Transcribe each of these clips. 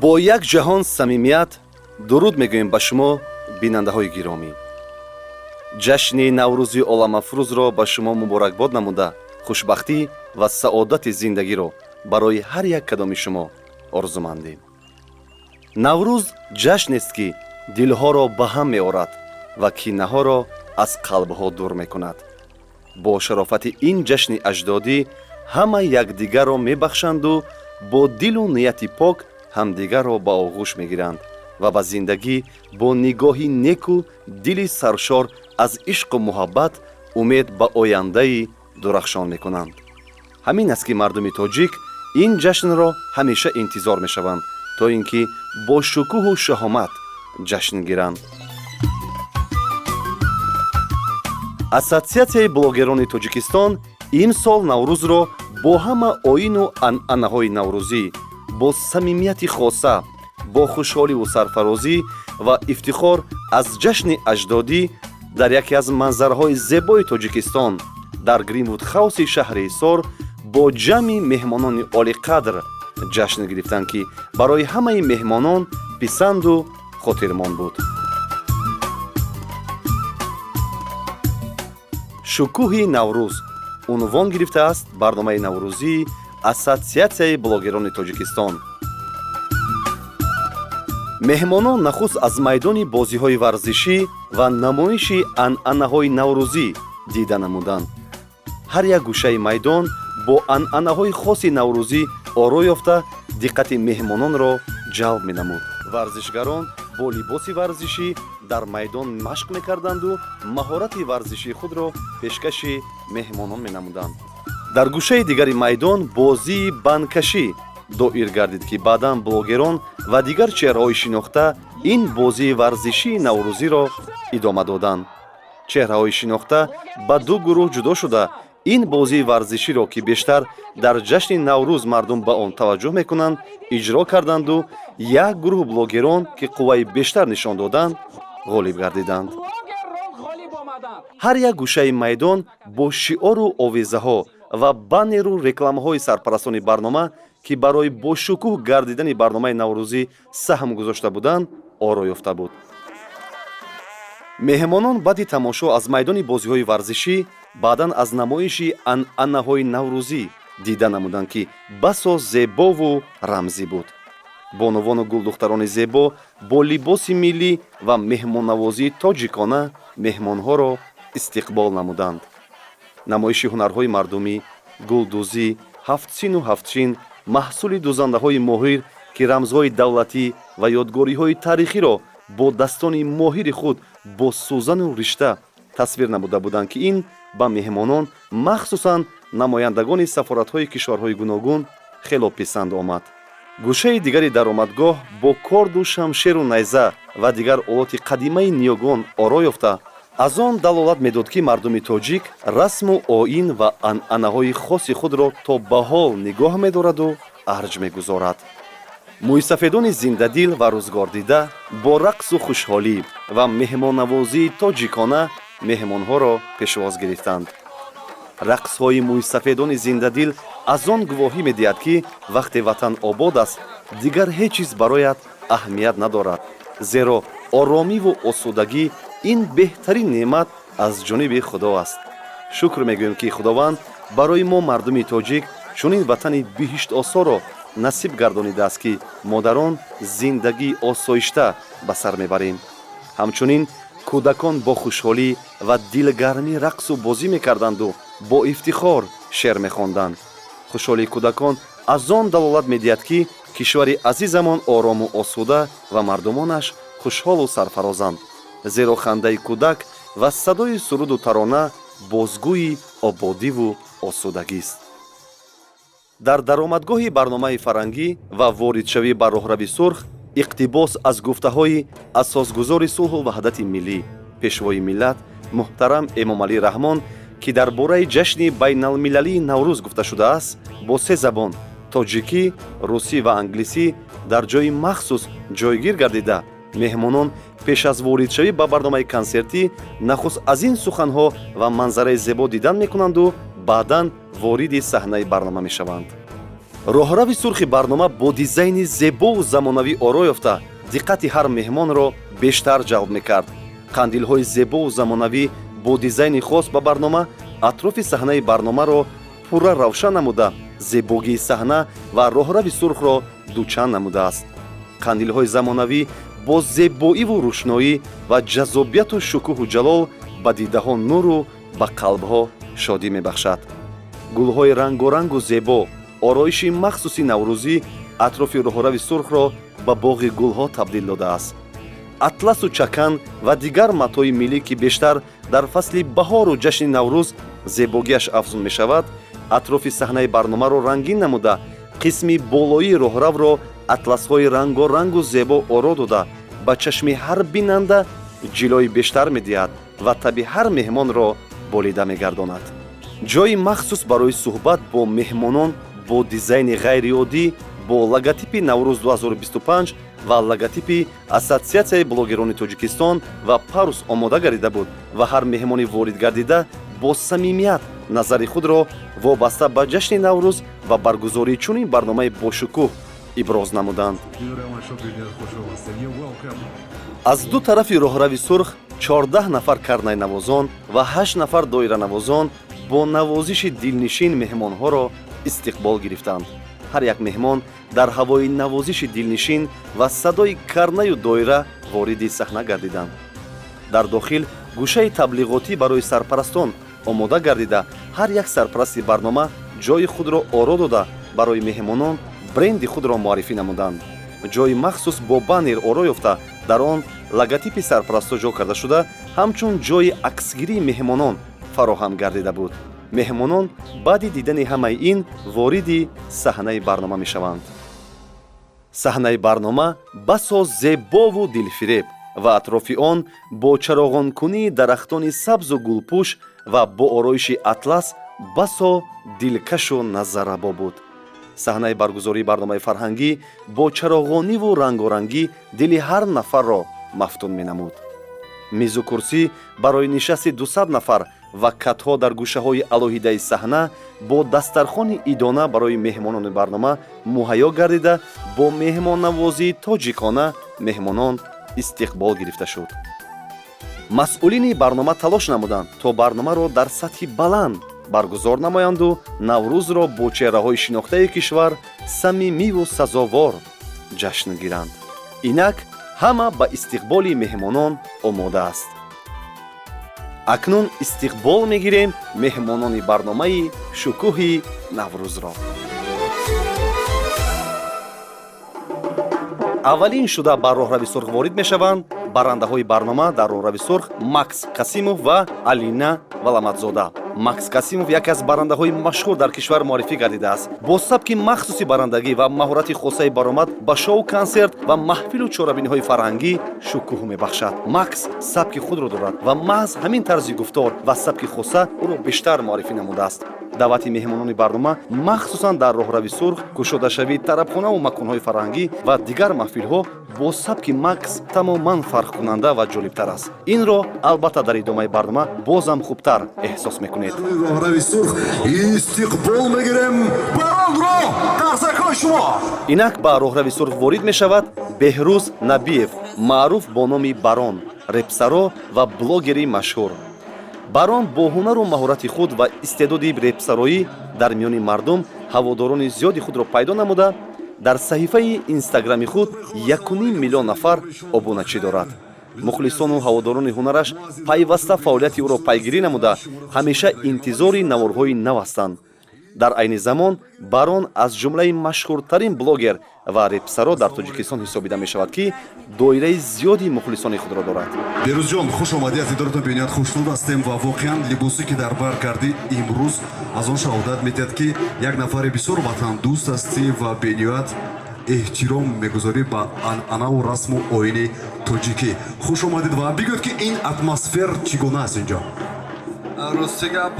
бо як ҷаҳон самимият дуруд мегӯем ба шумо бинандаҳои гиромӣ. ҷашни наврӯзи оламафрӯзро ба шумо муборакбод намуда, хушбахтӣ ва саодати зиндагиро барои ҳар як кадоми шумо орзумандем. наврӯз ҷашнест, ки дилҳоро ба ҳам меорад ва кинаҳоро аз қалбҳо дур мекунад. бо шарофати ин ҷашни аҷдодӣ ҳама якдигарро мебахшанду бо дилу нияти пок ҳамдигарро ба оғӯш мегиранд ва ба зиндагӣ бо нигоҳи неку дили саршор аз ишқу муҳаббат умед ба ояндаи дурахшон мекунанд. ҳамин аст ки мардуми тоҷик ин ҷашнро ҳамеша интизор мешаванд, то ин ки бо шукӯҳу шаҳомат ҷашн гиранд. ассотсиатсияи блогерони Тоҷикистон имсол Наврӯзро бо ҳама оину анъанаҳои наврӯзӣ, бо самимияти хоса, бо хушҳоливу сарфарозӣ ва ифтихор аз ҷашни аҷдодӣ дар яке аз манзараҳои зебои Тоҷикистон дар Гринвуд хауси шаҳри Ҳисор бо ҷамъи меҳмонони олиқадр ҷашн гирифтанд, ки барои ҳамаи меҳмонон писанду хотирмон буд. шукӯҳи Наврӯз унвон гирифтааст барномаи наврӯзии Ассотсиатсияи блогерони Тоҷикистон. меҳмонон нахуст аз майдони бозиҳои варзишӣ ва намоиши анъанаҳои наврӯзӣ дида намуданд. ҳар як гӯшаи майдон бо анъанаҳои хоси наврӯзӣ оро ёфта диққати меҳмононро ҷалб менамуд. варзишгарон бо либоси варзишӣ дар майдон машқ мекарданду маҳорати варзишии худро пешкаши меҳмонон менамуданд. дар гӯшаи дигари майдон бозии бандкашӣ доир гардид, ки баъдан блогерон ва дигар чеҳраҳои шинохта ин бозии варзишии наврӯзиро идома доданд. чеҳраҳои шинохта ба ду гурӯҳ ҷудо шуда ин бозии варзиширо, ки бештар дар ҷашни Наврӯз мардум ба он таваҷҷӯҳ мекунанд, иҷро карданду як гурӯҳ блогерон, ки қувваи бештар нишон доданд, ғолиб гардиданд. ҳар як гӯшаи майдон бо шиору овезаҳо ва баннеру рекламаҳои сарпарастони барнома, ки барои бошукӯҳ гардидани барномаи наврӯзӣ саҳм гузошта буданд, оро ёфта буд. меҳмонон баъди тамошо аз майдони бозиҳои варзишӣ баъдан аз намоиши анъанаҳои наврӯзӣ дида намуданд, ки басо зебову рамзӣ буд. бонувону гулдухтарони зебо бо либоси миллӣ ва меҳмоннавозии тоҷикона меҳмонҳоро истиқбол намуданд. намоиши ҳунарҳои мардумӣ, гулдӯзӣ, ҳафтсину ҳафтчин, маҳсули дӯзандаҳои моҳир, ки рамзҳои давлатӣ ва ёдгориҳои таърихиро бо dastoни моҳири худ бо сӯзану ришта тасвир намуда буданд, ки ин ба меҳмонон, махсусан намояндагони сафоратҳои кишварҳои гуногун хело писанд омад. гӯшаи дигари даромадгоҳ бо корду шамшеру найза ва дигар олоти қадимаи ниёгон оро ёфта, аз он далолат медод, ки мардуми тоҷик расму оин ва анъанаҳои хоси худро то ба ҳол нигоҳ медораду арҷ мегузорад. мӯйсафедони зиндадил ва рӯзгордида бо рақсу хушҳолӣ ва меҳмоннавозии тоҷикона меҳмонҳоро пешвоз гирифтанд. рақсҳои мӯйсафедони зиндадил аз он гувоҳӣ медиҳад, ки вақте ватан обод аст, дигар ҳеҷ чиз барояд аҳамият надорад, зеро оромиву осудагӣ ин беҳтарин неъмат аз ҷониби худо аст. шукр мегӯем, ки худованд барои мо мардуми тоҷик чунин ватани биҳиштосоро насиб гардонидааст, ки модарон зиндагии осоишта ба сар мебарем. ҳамчунин кӯдакон бо хушҳолӣ ва дилгармӣ рақсу бозӣ мекарданду бо ифтихор шеър мехонданд. хушҳолии кӯдакон аз он далолат медиҳад, ки кишвари азизамон орому осуда ва мардумонаш хушҳолу сарфарозанд, зеро хандаи кӯдак ва садои суруду тарона бозгӯи ободиву осудагист. дар даромадгоҳи барномаи фарангӣ ва воридшавӣ ба роҳрави сурх иқтибос аз гуфтаҳои асосгузори сулҳу ваҳдати миллӣ, пешвои миллат муҳтарам Эмомалӣ Раҳмон, ки дар бораи ҷашни байналмилалии Наврӯз гуфта шудааст, бо се забон тоҷикӣ, русӣ ва англисӣ дар ҷои махсус ҷойгир гардида, меҳмонон пеш аз воридшавӣ ба барномаи консертӣ нахуст аз ин суханҳо ва манзараи зебо дидан мекунанду баъдан вориди саҳнаи барнома мешаванд. роҳрави сурхи барнома бо дизайни зебову замонавӣ оро ёфта диққати ҳар меҳмонро бештар ҷалб мекард. қандилҳои зебову замонавӣ бо дизайни хос ба барнома атрофи саҳнаи барномаро пурра равшан намуда, зебогии саҳна ва роҳрави сурхро дучанд намудааст. қандилҳои замонавӣ бо зебоиву рӯшноӣ ва ҷаззобияту шукӯҳу ҷалол ба дидаҳо нуру ба қалбҳо шодӣ мебахшад. гулҳои рангорангу зебо, ороиши махсуси наврӯзӣ атрофи роҳрави сурхро ба боғи гулҳо табдил додааст. атласу чакан ва дигар матои миллӣ ки бештар дар фасли баҳору ҷашни наврӯз зебогиаш афзун мешавад, атрофи саҳнаи барномаро рангин намуда, қисми болоии роҳравро атласҳои рангорангу зебо оро дода, ба чашми ҳар бинанда ҷилои бештар медиҳад ва таби ҳар меҳмонро болида мегардонад. ҷои махсус барои суҳбат бо меҳмонон бо дизайни ғайриоддӣ бо логотипи наврӯз 2025 ва логотипи ассотсиатсияи блогерони тоҷикистон ва парус омода гардида буд ва ҳар меҳмони ворид гардида бо самимият назари худро вобаста ба ҷашни наврӯз ва баргузории чунин барномаи бошукӯҳ иброз намуданд. аз ду тарафи роҳрави сурх 14 нафар карнайнавозон ва 8 нафар доиранавозон бо навозиши дилнишин меҳмонҳоро истиқбол гирифтанд. ҳар як меҳмон дар ҳавои навозиши дилнишин ва садои карнаю доира вориди саҳна гардиданд. дар дохил гӯшаи таблиғотӣ барои сарпарастон омода гардида, ҳар як сарпарасти барнома ҷои худро оро дода барои меҳмонон бренди худро муаррифӣ намуданд. ҷои махсус бо баннер оро ёфта, дар он логотипи сарпарастҳо ҷо карда шуда, ҳамчун ҷои аксгирии меҳмонон фароҳам гардида буд. меҳмонон баъди дидани ҳамаи ин вориди саҳнаи барнома мешаванд. саҳнаи барнома басо зебову дилфиреб ва атрофи он бо чароғонкунии дарахтони сабзу гулпӯш ва бо ороиши атлас басо дилкашу назаррабо буд. саҳнаи баргузории барномаи фарҳангӣ бо чароғониву рангорангӣ дили ҳар нафарро мафтун менамуд. мизу курсӣ барои нишасти 200 нафар ва катҳо дар гӯшаҳои алоҳидаи саҳна бо дастархони идона барои меҳмонони барнома муҳайё гардида, бо меҳмоннавозии тоҷикона меҳмонон истиқбол гирифта шуд. масъулини барнома талош намуданд, то барномаро дар сатҳи баланд баргузор намоянду наврӯзро бо чеҳраҳои шинохтаи кишвар самимиву сазовор ҷашн гиранд. инак ҳама ба истиқболи меҳмонон омода аст. акнун истиқбол мегирем меҳмонони барномаи шукӯҳи наврӯзро. аввалин шуда ба роҳрави сурх ворид мешаванд баррандаҳои барнома дар роҳрави сурх Макс Касимов ва Алина Валаматзода. Макс Касимов яке аз баррандаҳои машҳур дар кишвар муаррифӣ гардидааст. Бо сабки махсуси баррандагӣ ва маҳорати хосаи баромад ба шоу, консерт ва маҳфилу чорабиниҳои фарҳангӣ шукӯҳ мебахшад. Макс сабки худро дорад ва маҳз ҳамин тарзи гуфтор ва сабки хоса ӯро бештар муаррифӣ намудааст. даъвати меҳмонони барнома махсусан дар роҳрави сурх, кушодашавӣ, тарабхонаву маконҳои фарҳангӣ ва дигар маҳфилҳо бо сабки Макс тамоман фарқкунанда ва ҷолибтар аст. инро албатта дар идомаи барнома бозам хубтар эҳсос мекунед. роҳрави сурх истиқбол мегирем баронро тағзакои шумо. инак ба роҳрави сурх ворид мешавад Беҳрӯз Набиев, маъруф бо номи Барон, репсаро ва блогери машҳур. барон бо ҳунару маҳорати худ ва истеъдоди репсароӣ дар миёни мардум ҳаводорони зиёди худро пайдо намуда, дар саҳифаи инстаграми худ 1,5 миллион нафар обуначӣ дорад. мухлисону ҳаводорони ҳунараш пайваста фаъолияти ӯро пайгирӣ намуда, ҳамеша интизори наворҳои нав ҳастанд. дар айни замон барон аз ҷумлаи машҳуртарин блогер ва репсаро дар тоҷикистон ҳисобида мешавад, ки доираи зиёди мухлисони худро дорад. берӯзҷон, хуш омадӣ. аз идоратон бениҳоят хушнуд ҳастем ва воқеан либосе ки дар бар кардӣ имрӯз аз он шаҳодат медиҳад, ки як нафари бисёр ватандӯст ҳастӣ ва бениҳоят эҳтиром мегузорӣ ба анъанаву расму оини тоҷикӣ. хуш омадед ва бигӯед, ки ин атмосфер чӣ гуна аст инҷо? рости гап,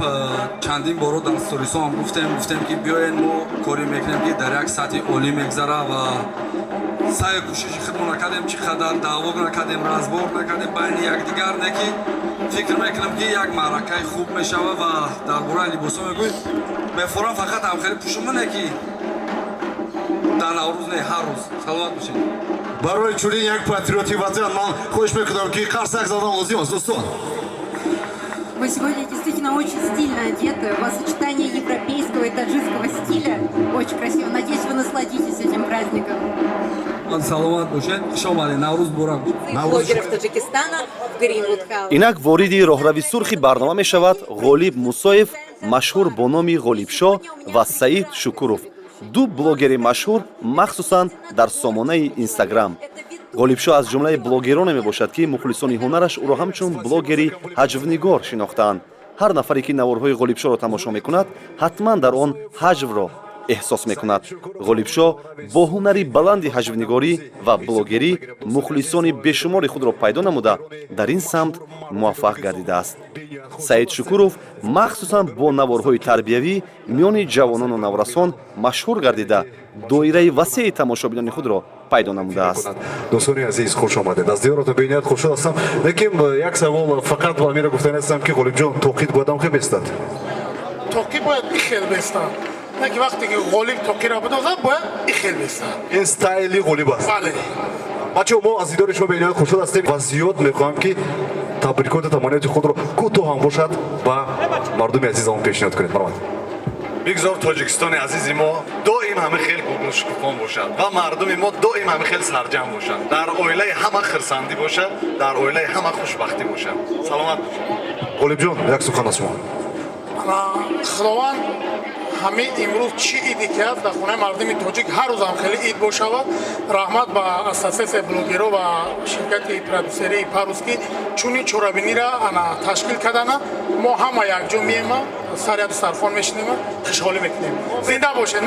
чандин боро дар сторисон гуфтем ки биёен мо коре мекунем ки дар як сатҳи олӣ мегзара ва саи кӯшиши худмон накардем, чӣ қадар даъво накардем, разбор накардем байни якдигар, не ки фикр мекунем ки як маъракаи хуб мешава ва дар бораи либосо мегӯем мефорам фақат ҳамхеле пӯшумане ки дар наврӯз не ҳар рӯз саломат бошед. барои чунин як патриоти ватан ман хоҳиш мекунам ки қарсак задан лозим аст дӯстон. Вы сегодня действительно очень стильно одеты. У вас сочетание европейского и таджикского стиля. Очень красиво. Надеюсь, вы насладитесь этим праздником. саломат бошед, хуш омадед, наврӯз муборак бошед. Блогеров Таджикистана в Greenwood House. инак вориди роҳрави сурхи барнома мешавад ғолиб мусоев, машҳур бо номи ғолибшо, ва саид шукуров, ду блогери машҳур махсусан дар сомонаи инстаграм. ғолибшо аз ҷумлаи блогероне мебошад ки мухлисони ҳунараш ӯро ҳамчун блогери ҳаҷвнигор шинохтаанд. ҳар нафаре ки наворҳои ғолибшоро тамошо мекунад ҳатман дар он ҳаҷвро эҳсос мекунад. ғолибшо бо ҳунари баланди ҳаҷвнигорӣ ва блогерӣ мухлисони бешумори худро пайдо намуда дар ин самт муваффақ гардидааст. саид шукуров махсусан бо наворҳои тарбиявӣ миёни ҷавонону наврасон машҳур гардида доираи васеи тамошобинони худро пайдо намудааст. дӯстони азиз хуш омадед. аз диёратон бениҳоят хушшуд ҳастам. лекин як савол фақат ба амира гуфтани ҳастам ки ғолибҷон тоқид боядам хел бестад. тоқӣ бояд ихел бестад. не ки вақте ки ғолиб тоқиро бидозад бояд ихел бестад. ин стайли ғолиб аст. бале. бачаҳо мо аз дидори шумо бениҳоят хушшуд ҳастем ва зиёд мехоҳам ки табрикоти тамониёти худро кӯтоҳ ҳам бошад ба мардуми азизамон пешниҳод кунед. марҳамат. бигзор тоҷикистони азизи мо доим ҳама хел гулшукуфон бошад ва мардуми мо доим ҳама хел сарҷам бошад, дар оилаи ҳама хирсандӣ бошад, дар оилаи ҳама хушбахтӣ бошад. саломат бошад. ғолибҷон як сухан аз шумо. худованд ҳамин имрӯз чӣ иди кард дар хонаи мардуми тоҷик ҳар рӯз ҳам хеле ид бошавад. раҳмат ба ассотсиатсияи блогеро ва ширкати продюсерии парус ки чунин чорабиниро ташкил кардана. мо ҳама якҷо меема сари дастархон мешинема хушҳолӣ мекунем. зинда бошед.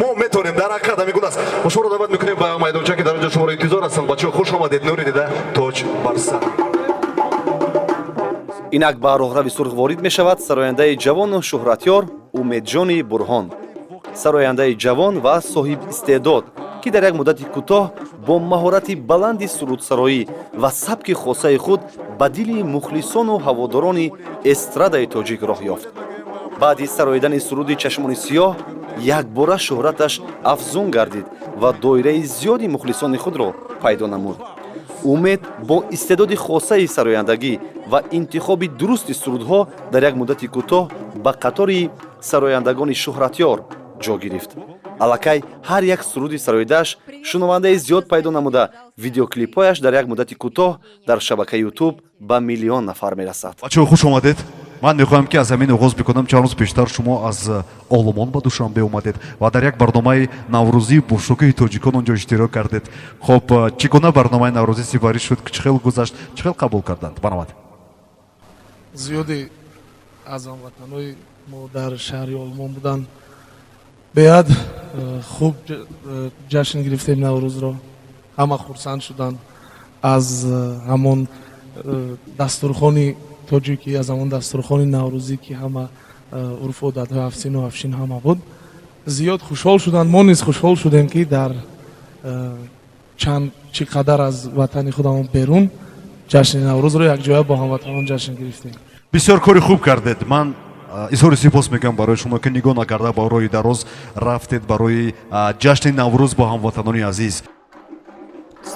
мо метонем дар акадами гул аст. шуморо даъват мекунем ба майдончаки дар онҷо шуморо интизор ҳастанд. бачаҳо хуш омадед. нури дида тоҷ бар сар. инак ба роҳрави сурх ворид мешавад сарояндаи ҷавону шӯҳратёр умедҷони бурҳон. сарояндаи ҷавон ва соҳибистеъдод ки дар як муддати кӯтоҳ бо маҳорати баланди сурудсароӣ ва сабки хосаи худ ба дили мухлисону ҳаводорони эстрадаи тоҷик роҳ ёфт. баъди сароидани суруди чашмони сиёҳ якбора шӯҳраташ афзун гардид ва доираи зиёди мухлисони худро пайдо намуд. умед бо истеъдоди хосаи сарояндагӣ ва интихоби дурусти сурудҳо дар як муддати кӯтоҳ ба қатори сарояндагони шӯҳратёр ҷо гирифт. аллакай ҳар як суруди сароидааш шунавандаи зиёд пайдо намуда видеоклипҳояш дар як муддати кӯтоҳ дар шабакаи ютуб ба миллион нафар мерасад. бачаҳо хуш омадед. ман мехоҳам ки аз ҳамин оғоз бикунам. чанд рӯз пештар шумо аз оломон ба душанбе омадед ва дар як барномаи наврӯзӣ бо шукӯҳи тоҷикон онҷо иштирок кардед. хоб чӣ гуна барномаи наврӯзӣ сипарӣ шуд? чӣ хел гузашт? чӣ хел қабул карданд? баромад. зиёди аз ҳамватанои мо дар шаҳри олмон буданд. беҳад хуб ҷашн гирифтем наврӯзро. ҳама хурсанд шуданд аз ҳамон дастурхони тоҷикӣ, аз ҳамон дастурхони наврӯзӣ ки ҳама урфу одатҳои афсину афшин ҳама буд. зиёд хушҳол шуданд. мо низ хушҳол шудем ки дар чанд чӣ қадар аз ватани худамон берун ҷашни наврӯзро якҷоя бо ҳамватанон ҷашн гирифтем. бисёр кори хуб кардед. ман изҳори сипос мекунам барои шумо ки нигоҳ накарда ба роҳи дароз рафтед барои ҷашни наврӯз бо ҳамватанони азиз.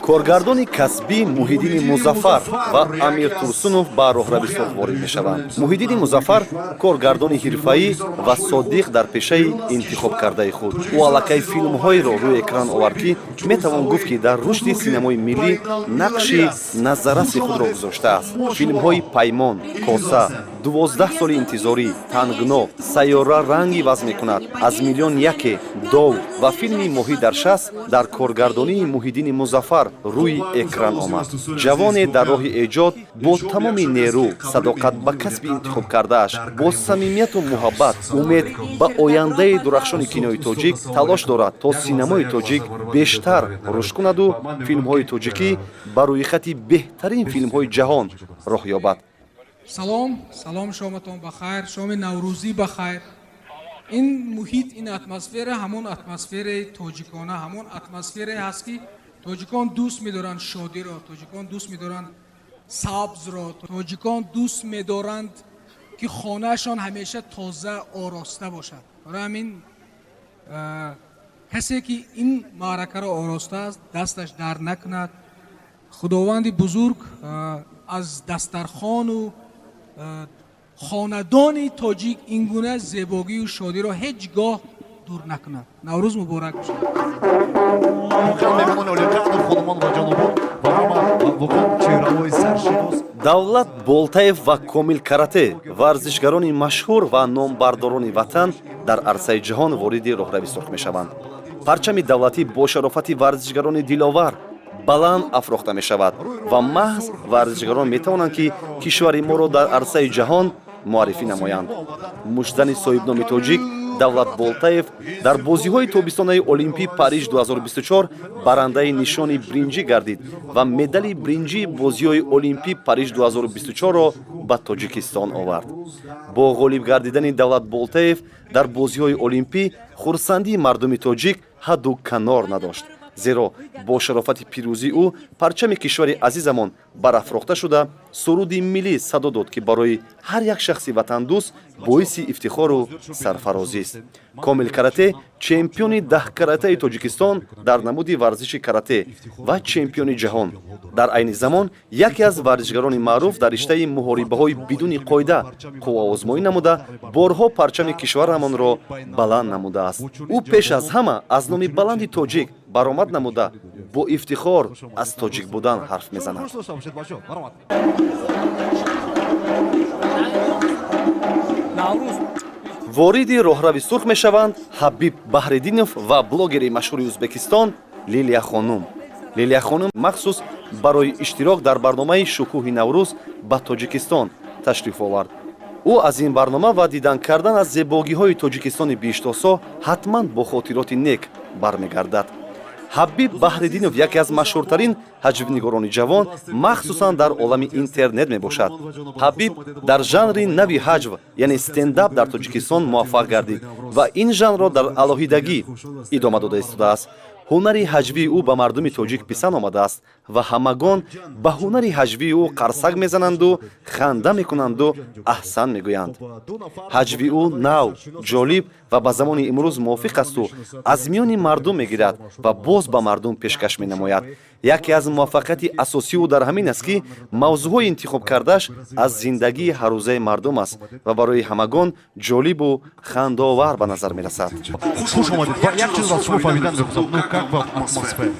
коргардони касбӣ муҳиддини музаффар ва амир турсунов ба роҳрави сурх ворид мешаванд. муҳиддини музаффар коргардони ҳирфаӣ ва содиқ дар пешаи интихобкардаи худ. ӯ аллакай филмҳоеро рӯи экран овард ки метавон гуфт ки дар рушди синамои миллӣ нақши назараси худро гузоштааст. филмҳои паймон, коса, 12 соли интизорӣ, тангно, сайёра ранги ваз мекунад, аз миллион яке, дов ва филми моҳӣ дар шаст дар коргардонии муҳиддини музаффар рӯи экран омад. ҷавоне дар роҳи эҷод бо тамоми нерӯ, садоқат ба касби интихоб кардааш, бо самимияту муҳаббат умед ба ояндаи дурахшони кинои тоҷик талош дорад то синамои тоҷик бештар рушд кунаду филмҳои тоҷикӣ ба рӯйхати беҳтарин филмҳои ҷаҳон роҳ ёбад. салом шоматон бахайр, шоми наврӯзӣ бахайр. ин муҳит, ин атмосфера ҳамон атмосфераи тоҷикона, ҳамон атмосфере ҳаст ки тоҷикон дӯст медоранд шодиро, тоҷикон дӯст медоранд сабзро, тоҷикон дӯст медоранд ки хонаашон ҳамеша тоза ороста бошад. барои ҳамин کسی که این معرکه را آراسته است دستش در نکند. خداوند بزرگ از دسترخوان و خاندان تاجیک این گونه زیبایی و شادی را هیچگاه دور نکند. نوروز مبارک باشد. давлат болтаев ва комил карате варзишгарони машҳур ва номбардорони ватан дар арсаи ҷаҳон вориди роҳрави сурх мешаванд. парчами давлатӣ бо шарофати варзишгарони диловар баланд афрохта мешавад ва маҳз варзишгарон метавонанд ки кишвари моро дар арсаи ҷаҳон муаррифӣ намоянд. муштзани соҳибноми тоҷик давлат болтаев дар бозиҳои тобистонаи олимпии париж 2024 барандаи нишони бринҷӣ гардид ва медали бринҷии бозиҳои олимпии париж 2024-ро ба тоҷикистон овард. бо ғолиб гардидани давлат болтаев дар бозиҳои олимпӣ хурсандии мардуми тоҷик ҳадду канор надошт, зеро бо шарофати пирӯзии ӯ парчами кишвари азизамон барафрохта шуда суруди миллӣ садо дод, ки барои ҳар як шахси ватандӯст боиси ифтихору сарфарозист. комил карате чемпиони 10 каратаи тоҷикистон дар намуди варзиши карате ва чемпиони ҷаҳон. дар айни замон яке аз варзишгарони маъруф дар риштаи муҳорибаҳои бидуни қоида қувваозмоӣ намуда борҳо парчами кишварамонро баланд намудааст. ӯ пеш аз ҳама аз номи баланди тоҷик баромад намуда бо ифтихор аз тоҷик будан ҳарф мезанад. вориди роҳрави сурх мешаванд ҳабиб баҳриддинов ва блогери машҳури ӯзбекистон лилия хонум. лилия хонум махсус барои иштирок дар барномаи шукӯҳи наврӯз ба тоҷикистон ташриф овард. ӯ аз ин барнома ва дидан кардан аз зебогиҳои тоҷикистони биштосо ҳатман бо хотироти нек бармегардад. ҳабиб баҳриддинов яке аз машҳуртарин ҳаҷвинигорони ҷавон махсусан дар олами интернет мебошад. ҳабиб дар жанри нави ҳаҷв яъне стендап дар тоҷикистон муваффақ гардид ва ин жанрро дар алоҳидагӣ идома дода истодааст. ҳунари ҳаҷвии ӯ ба мардуми тоҷик писанд омадааст ва ҳамагон ба ҳунари ҳаҷвии ӯ қарсак мезананду ханда мекунанду аҳсан мегӯянд. ҳаҷвии ӯ нав, ҷолиб ва ба замони имрӯз мувофиқ асту аз миёни мардум мегирад ва боз ба мардум пешкаш менамояд. яке аз муваффақияти асосии ӯ дар ҳамин аст ки мавзӯъҳои интихоб кардааш аз зиндагии ҳаррӯзаи мардум аст ва барои ҳамагон ҷолибу хандаовар ба назар мерасад. Хуш омадед. Як чиз аз шумо фаҳмидан мехостам. Ну как вам атмосфера?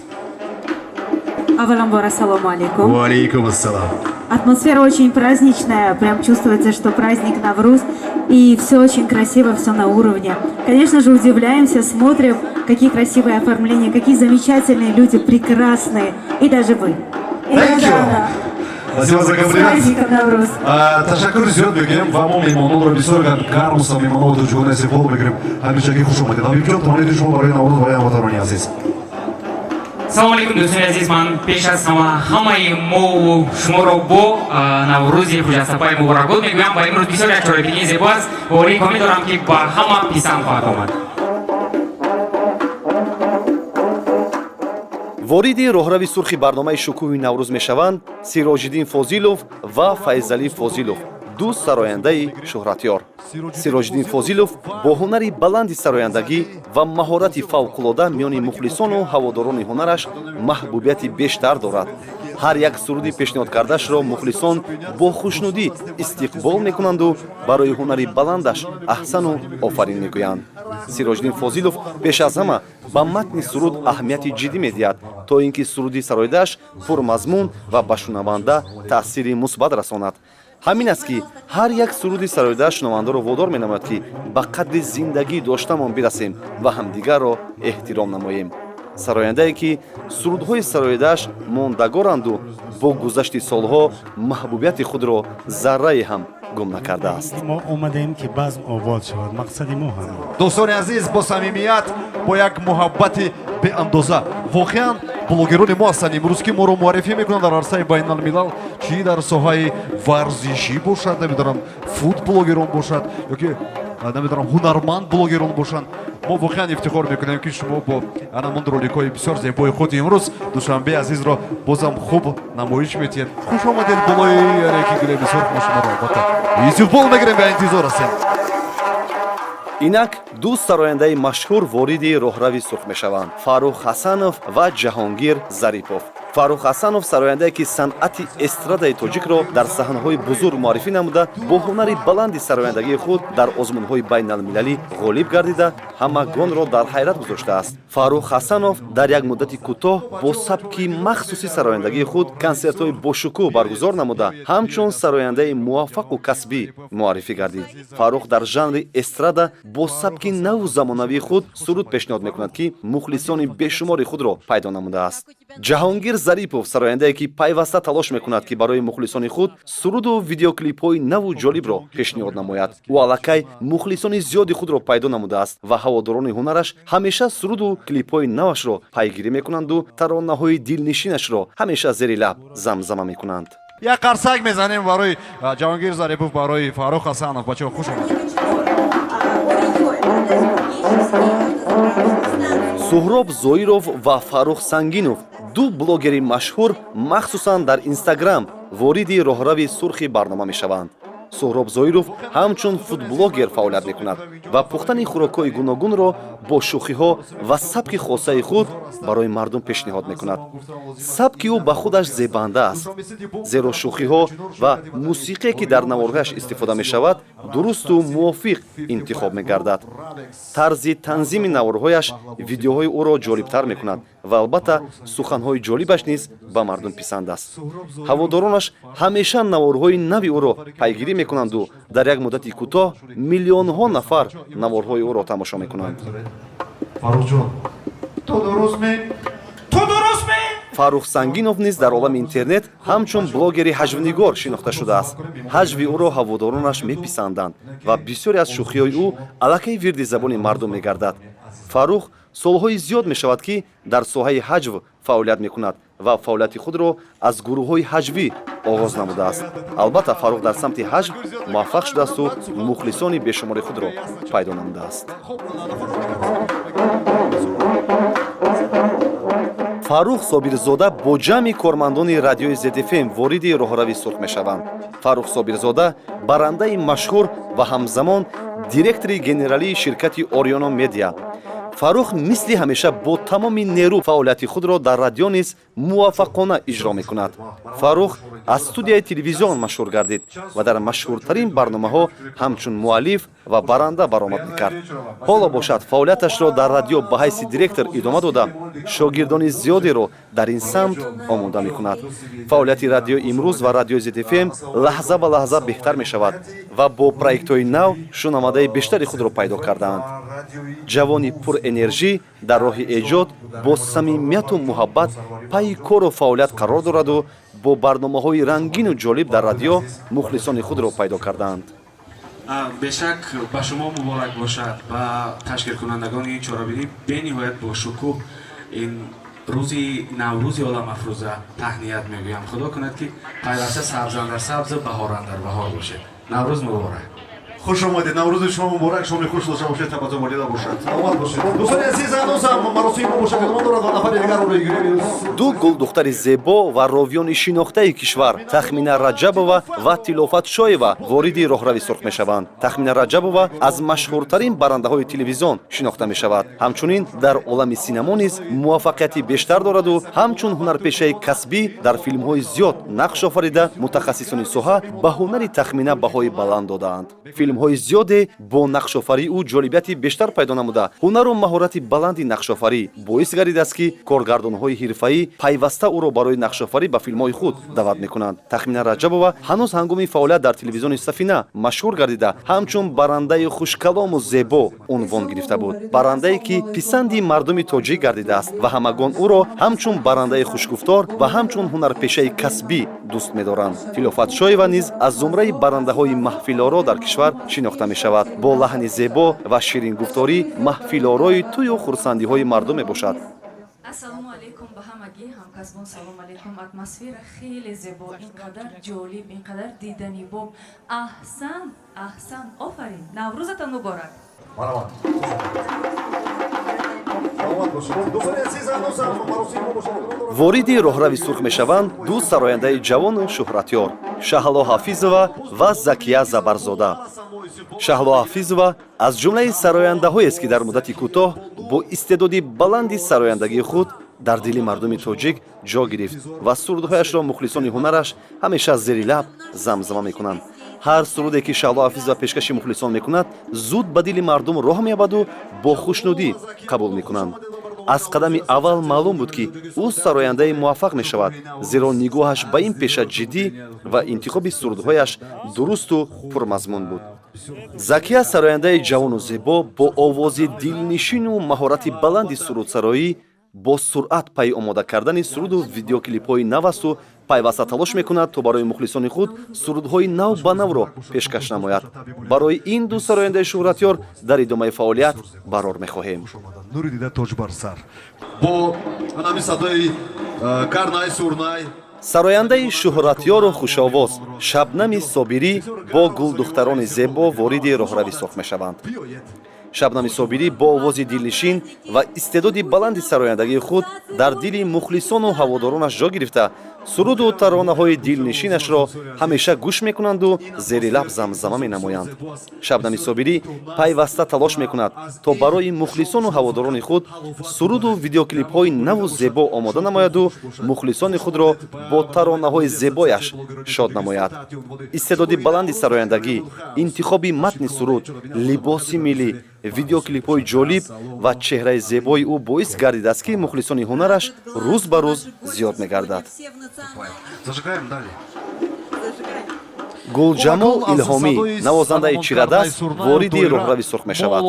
Авалямбар, ассаламу алейкум. Валейкум ассалам. Атмосфера очень праздничная, прям чувствуется, что праздник Навруз, и все очень красиво, все на уровне. Конечно же, удивляемся, смотрим, какие красивые оформления, какие замечательные люди, прекрасные, и даже вы. Thank you. Спасибо за С комплимент. праздником Навруз. Ташаккур зиёд мекунем ва мо меҳмононро бисёр гармуста меҳмонон тоҷиконаи сепол мекунем. ҳамешагӣ хуш омадед. ҳабибҷон, тамониди шумо барои наврӯз ва ҳамватанони азиз. салому алейкум дӯстони азиз, ман пеш аз ҳамаи мову шуморо бо наврӯзи хуҷасафаи муборакбод мегӯям ва имрӯз бисёр як чорабинии зебо аст. боварии комил дорам ки ба ҳама писанд хоҳад омад. вориди роҳрави сурхи барномаи шукӯҳи наврӯз мешаванд сироҷиддин фозилов ва файзалӣ фозилов, ду сарояндаи шӯҳратёр. сироҷиддин фозилов бо ҳунари баланди сарояндагӣ ва маҳорати фавқулода миёни мухлисону ҳаводорони ҳунараш маҳбубияти бештар дорад. ҳар як суруди пешниҳод кардаашро мухлисон бо хушнудӣ истиқбол мекунанду барои ҳунари баландаш аҳсану офарин мегӯянд. сироҷиддин фозилов пеш аз ҳама ба матни суруд аҳамияти ҷиддӣ медиҳад, то ин ки суруди сароидааш пурмазмун ва ба шунаванда таъсири мусбат расонад. ҳамин аст ки ҳар як суруди сароидааш шунавандаро водор менамояд ки ба қадри зиндагӣ доштамон бирасем ва ҳамдигарро эҳтиром намоем. сарояндае ки сурудҳои сароидааш мондагоранду бо гузашти солҳо маҳбубияти худро заррае ҳам гум накардааст. мо омадаем ки базм обод шавад, мақсади мо ҳам. дӯстони азиз, бо самимият, бо як муҳаббати беандоза воқеан блогерони мо ҳастанд имрӯз ки моро муаррифӣ мекунанд дар арсаи байналмилал, чӣ дар соҳаи варзишӣ бошад, намедонам фуд блогерон бошад ёки намедонам ҳунарманд блогерон бошанд. мо воқеан ифтихор мекунем ки шумо бо анамон роликҳои бисёр зебои худ имрӯз душанбеи азизро бозам хуб намоиш метиҳед. хуш омадед болои яке гуле бисёр мо шуморо албатта истиқбол мегирем ва интизор ҳастем. инак ду сарояндаи машҳур вориди роҳрави сурх мешаванд: Фаррух Ҳасанов ва Ҷаҳонгир Зарипов. Фаррух Ҳасанов сарояндае ки санъати эстрадаи тоҷикро дар саҳнаҳои бузург муаррифӣ намуда, бо ҳунари баланди сарояндагии худ дар озмунҳои байналмилалӣ ғолиб гардида, ҳамагонро дар ҳайрат гузоштааст. Фаррух Ҳасанов дар як муддати кӯтоҳ бо сабки махсуси сарояндагии худ консертҳои бошукӯҳ баргузор намуда, ҳамчун сарояндаи муваффақу касбӣ муаррифӣ гардид. Фаррух дар жанри эстрада бо сабки наву замонавии худ суруд пешниҳод мекунад, ки мухлисони бешумори худро пайдо намудааст. Ҷаҳонгир Зарипов сарояндае ки пайваста талош мекунад, ки барои мухлисони худ суруду видеоклипҳои наву ҷолибро пешниҳод намояд. Ӯ аллакай мухлисони зиёди худро пайдо намудааст ва ҳаводорони ҳунараш ҳамеша суруду клипҳои навашро пайгирӣ мекунанду таронаҳои дилнишинашро ҳамеша зери лаб замзама мекунанд. як қарсак мезанем барои Ҷаҳонгир Зарипов, барои Фаррух Ҳасанов. Бачаҳо хуш омадед. Суҳроб Зоиров ва Фаррух Сангинов ду блогери машҳур махсусан дар Инстаграм вориди роҳрави сурхи барнома мешаванд. Суҳроб Зоиров ҳамчун фудблогер фаъолият мекунад ва пухтани хӯрокҳои гуногунро бо шӯхиҳо ва сабки хосаи худ барои мардум пешниҳод мекунад. Сабки ӯ ба худаш зебанда аст, зеро шӯхиҳо ва мусиқие ки дар наворҳояш истифода мешавад дурусту мувофиқ интихоб мегардад. Тарзи танзими наворҳояш видеоҳои ӯро ҷолибтар мекунад ва албатта суханҳои ҷолибаш низ ба мардум писанд аст. ҳаводоронаш ҳамеша наворҳои нави ӯро пайгирӣ мекунанду дар як муддати кӯтоҳ миллионҳо нафар наворҳои ӯро тамошо мекунанд. Фаррух Сангинов низ дар олами интернет ҳамчун блогери ҳаҷвнигор шинохта шудааст. ҳаҷви ӯро ҳаводоронаш меписанданд ва бисёре аз шӯхиҳои ӯ аллакай вирди забони мардум мегардад. Фаррух солҳои зиёд мешавад, ки дар соҳаи ҳаҷв фаъолият мекунад ва фаъолияти худро аз гурӯҳҳои ҳаҷвӣ оғоз намудааст. Албатта Фаррух дар самти ҳаҷв муваффақ шудаасту мухлисони бешумори худро пайдо намудааст. Фаррух Собирзода бо ҷамъи кормандони радиои ZFM вориди роҳрави сурх мешаванд. Фаррух Собирзода барандаи машҳур ва ҳамзамон директори генералии ширкати Орионо Медиа. Фаррух мисли ҳамеша бо тамоми нерӯ фаъолияти худро дар радио низ муваффақона иҷро мекунад. Фаррух аз студияи телевизион машҳур гардид ва дар машҳуртарин барномаҳо ҳамчун муаллиф ва баранда баромад мекард. ҳоло бошад фаъолияташро дар радио ба ҳайси директор идома дода, шогирдони зиёдеро дар ин самт омода мекунад. Фаъолияти радиои имрӯз ва радиои ZFM лаҳза ба лаҳза беҳтар мешавад ва бо проектҳои нав шунавандаи бештари худро пайдо кардаанд. ҷавони пурэнержӣ дар роҳи эҷод бо самимияту муҳаббат пайи кору фаъолият қарор дораду бо барномаҳои рангину ҷолиб дар радио мухлисони худро пайдо кардаанд. бешак ба шумо муборак бошад ба ташкилкунандагони чорабинӣ бениҳоят бо шукӯҳ ин рӯзи наврӯзи оламафрӯза таҳният мегӯям. худо кунад ки пайваста сабзан дар сабзу баҳоран дар баҳор бошед. наврӯз муборак. خوش آمدید. نوروز شما مبارک. شما خوش داشته باشید. تباتون مالیدا باشد. سلامت باشید. دوستان عزیز هنوزم مراسم مباشرت ما دارد و نفر دیگر رو بگیریم. ду гулдухтари зебо ва ровёни шинохтаи кишвар Тахмина Раҷабова ва Тилофат Шоева вориди роҳрави сурх мешаванд. Тахмина Раҷабова аз машҳуртарин барандаҳои телевизион шинохта мешавад. ҳамчунин дар олами синемо низ муваффақияти бештар дораду ҳамчун ҳунарпешаи касбӣ дар филмҳои зиёд нақш офарида мутахассисони соҳа ба ҳунари Тахмина баҳои баланд додаанд. филмҳои зиёде бо нақшофарии ӯ ҷолибияти бештар пайдо намуда, ҳунару маҳорати баланди нақшофарӣ боис гардидааст, ки коргардонҳои ҳирфаӣ пайваста ӯро барои нақшофарӣ ба филмҳои худ даъват мекунанд. Тахмина Раҷабова ҳанӯз ҳангоми фаъолият дар телевизиони Сафина машҳур гардида, ҳамчун барандаи хушкалому зебо унвон гирифта буд. Барандае ки писанди мардуми тоҷик гардидааст ва ҳамагон ӯро ҳамчун барандаи хушгуфтор ва ҳамчун ҳунарпешаи касбӣ дӯст медоранд. Тилофат Шоева низ аз зумраи барандаҳои маҳфилоро дар кишвар шинохта мешавад. Бо лаҳни зебо ва ширингуфторӣ маҳфилорои тӯю хурсандиҳои мардум мебошад. ассалому алайкум ба ҳамагӣ ҳамкасбон. салому алайкум. атмосфера хеле зебо, инқадар ҷолиб, инқадар диданибоб. аҳсан аҳсан, офарин. наврӯзатон муборак. вориди роҳрави сурх мешаванд ду сарояндаи ҷавону шӯҳратёр Шаҳло Ҳафизова ва Закия Забарзода. шаҳло ҳафизова аз ҷумлаи сарояндаҳоест ки дар муддати кӯтоҳ бо истеъдоди баланди сарояндагии худ дар дили мардуми тоҷик ҷо гирифт ва сурудҳояшро мухлисони ҳунараш ҳамеша зери лаб замзама мекунанд. ҳар суруде ки шаҳло ҳафизова пешкаши мухлисон мекунад зуд ба дили мардум роҳ меябаду бо хушнудӣ қабул мекунанд. аз қадами аввал маълум буд ки ӯ сарояндаи муваффақ мешавад, зеро нигоҳаш ба ин пеша ҷиддӣ ва интихоби сурудҳояш дурусту пурмазмун буд. закия сарояндаи ҷавону зебо бо овози дилнишину маҳорати баланди сурудсароӣ бо суръат пайи омода кардани суруду видеоклипҳои навасту пайваста талош мекунад то барои мухлисони худ сурудҳои нав ба навро пешкаш намояд. барои ин ду сарояндаи шӯҳратёр дар идомаи фаъолият барор мехоҳем. нури дида тоҷ бар сар бо ҳамин садои карнай сурнай сарояндаи шӯҳратёру хушовоз шабнами собирӣ бо гулдухтарони зебо вориди роҳравӣ сохт мешаванд. шабнами собирӣ бо овози дилнишин ва истеъдоди баланди сарояндагии худ дар дили мухлисону ҳаводоронаш ҷо гирифта суруду таронаҳои дилнишинашро ҳамеша гӯш мекунанду зери лаб замзама менамоянд. шабнами собирӣ пайваста талош мекунад то барои мухлисону ҳаводорони худ суруду видеоклипҳои наву зебо омода намояду мухлисони худро бо таронаҳои зебояш шод намояд. истеъдоди баланди сарояндагӣ, интихоби матни суруд, либоси миллӣ, видеоклипҳои ҷолиб ва чеҳраи зебои ӯ боис гардидааст ки мухлисони ҳунараш рӯз ба рӯз зиёд мегардад. гулҷамол илҳомӣ навозандаи чирадаст вориди роҳрави сурх мешавад.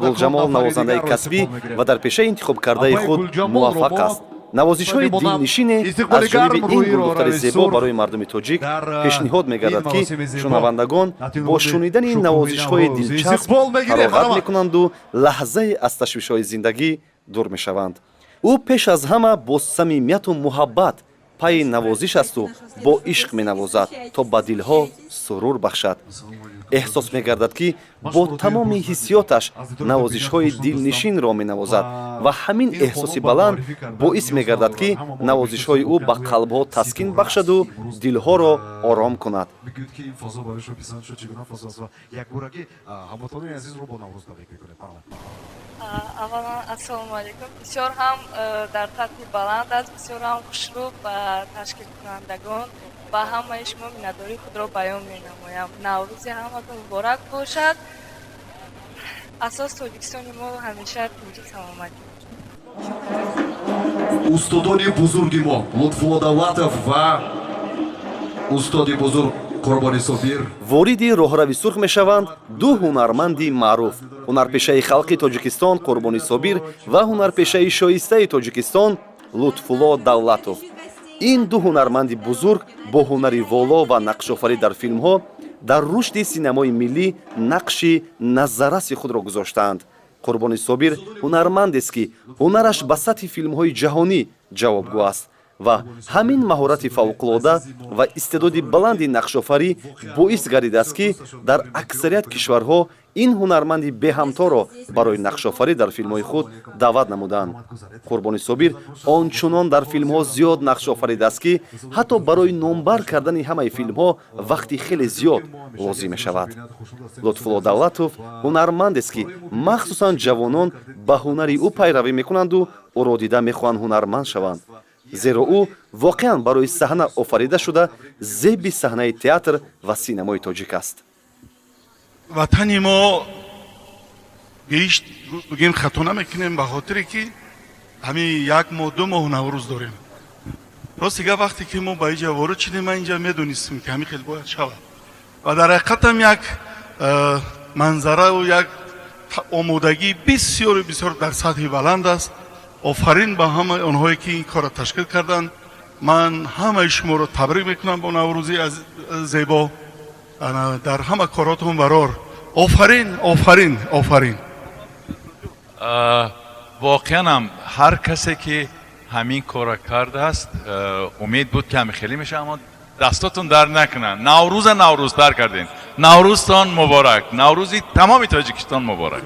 гулҷамол навозандаи касбӣ ва дар пешаи интихобкардаи худ муваффақ аст. навозишҳои дилнишине аз ҷониби ин гулдухтари зебо барои мардуми тоҷик пешниҳод мегардад ки шунавандагон бо шунидани навозишҳои дилчасп ҳарорат мекунанду лаҳзае аз ташвишҳои зиндагӣ дур мешаванд. ӯ пеш аз ҳама бо самимияту муҳаббат пайи навозиш асту бо ишқ менавозад то ба дилҳо сурур бахшад. эҳсос мегардад ки бо тамоми ҳиссиёташ навозишҳои дилнишинро менавозад ва ҳамин эҳсоси баланд боис мегардад ки навозишҳои ӯ ба қалбҳо таскин бахшаду дилҳоро ором кунад. аввалан ассалому алайкум. бисёр ҳам дар сатҳи баланд аст, бисёр ҳам хушрӯ ба ташкилкунандагон ба ҳамаи шумо миннатдории худро баён менамоям. наврӯзи ҳаматон муборак бошад. асос тоҷикистони мо ҳамеша тинҷу саломатӣ. устодони бузурги мо лутфулло давлатов ва устоди бузург Қурбони Собир вориди роҳрави сурх мешаванд ду ҳунарманди маъруф, ҳунарпешаи халқи Тоҷикистон Қурбони Собир ва ҳунарпешаи шоистаи Тоҷикистон Лутфулло Давлатов. ин ду ҳунарманди бузург бо ҳунари воло ва нақшофарӣ дар филмҳо дар рушди синамои миллӣ нақши назараси худро гузоштаанд. Қурбони Собир ҳунармандест ки ҳунараш ба сатҳи филмҳои ҷаҳонӣ ҷавобгӯ аст ва ҳамин маҳорати фавқулода ва истеъдоди баланди нақшофарӣ боис гардидааст ки дар аксарият кишварҳо ин ҳунарманди беҳамторо барои нақшофарӣ дар филмҳои худ даъват намуданд. Қурбони Собир ончунон дар филмҳо зиёд нақш офаридааст ки ҳатто барои номбар кардани ҳамаи филмҳо вақти хеле зиёд лозим мешавад. Лутфулло Давлатов ҳунармандест ки махсусан ҷавонон ба ҳунари ӯ пайравӣ мекунанду ӯро дида мехоҳанд ҳунарманд шаванд. зеро ӯ воқеан барои саҳна офарида шуда зеби саҳнаи театр ва синамои тоҷик аст. ватани мо гишт бигем хато намекунем ба хотире ки ҳамин 1 моҳ 2 моҳ наврӯз дорем. ростига вақте ки мо ба инҷа ворид шудем ман инҷа медонистем ки ҳамин хел бояд шавад ва дар ҳақиқатам як манзараву як омодагии бисёру бисёр дар сатҳи баланд аст. офарин ба ҳамаи онҳое ки ин корро ташкил карданд. ман ҳамаи шуморо табрик мекунам бо наврӯзи зебо дар ҳама коротон барор. офарин офарин офарин. واقعا هم هر کسی که همین کار کردست امید بود که همین خیلی میشه اما دستاتون در نکنن. نوروز در کردین. نوروزتان مبارک. نوروزی تمام تاجیکستان مبارک.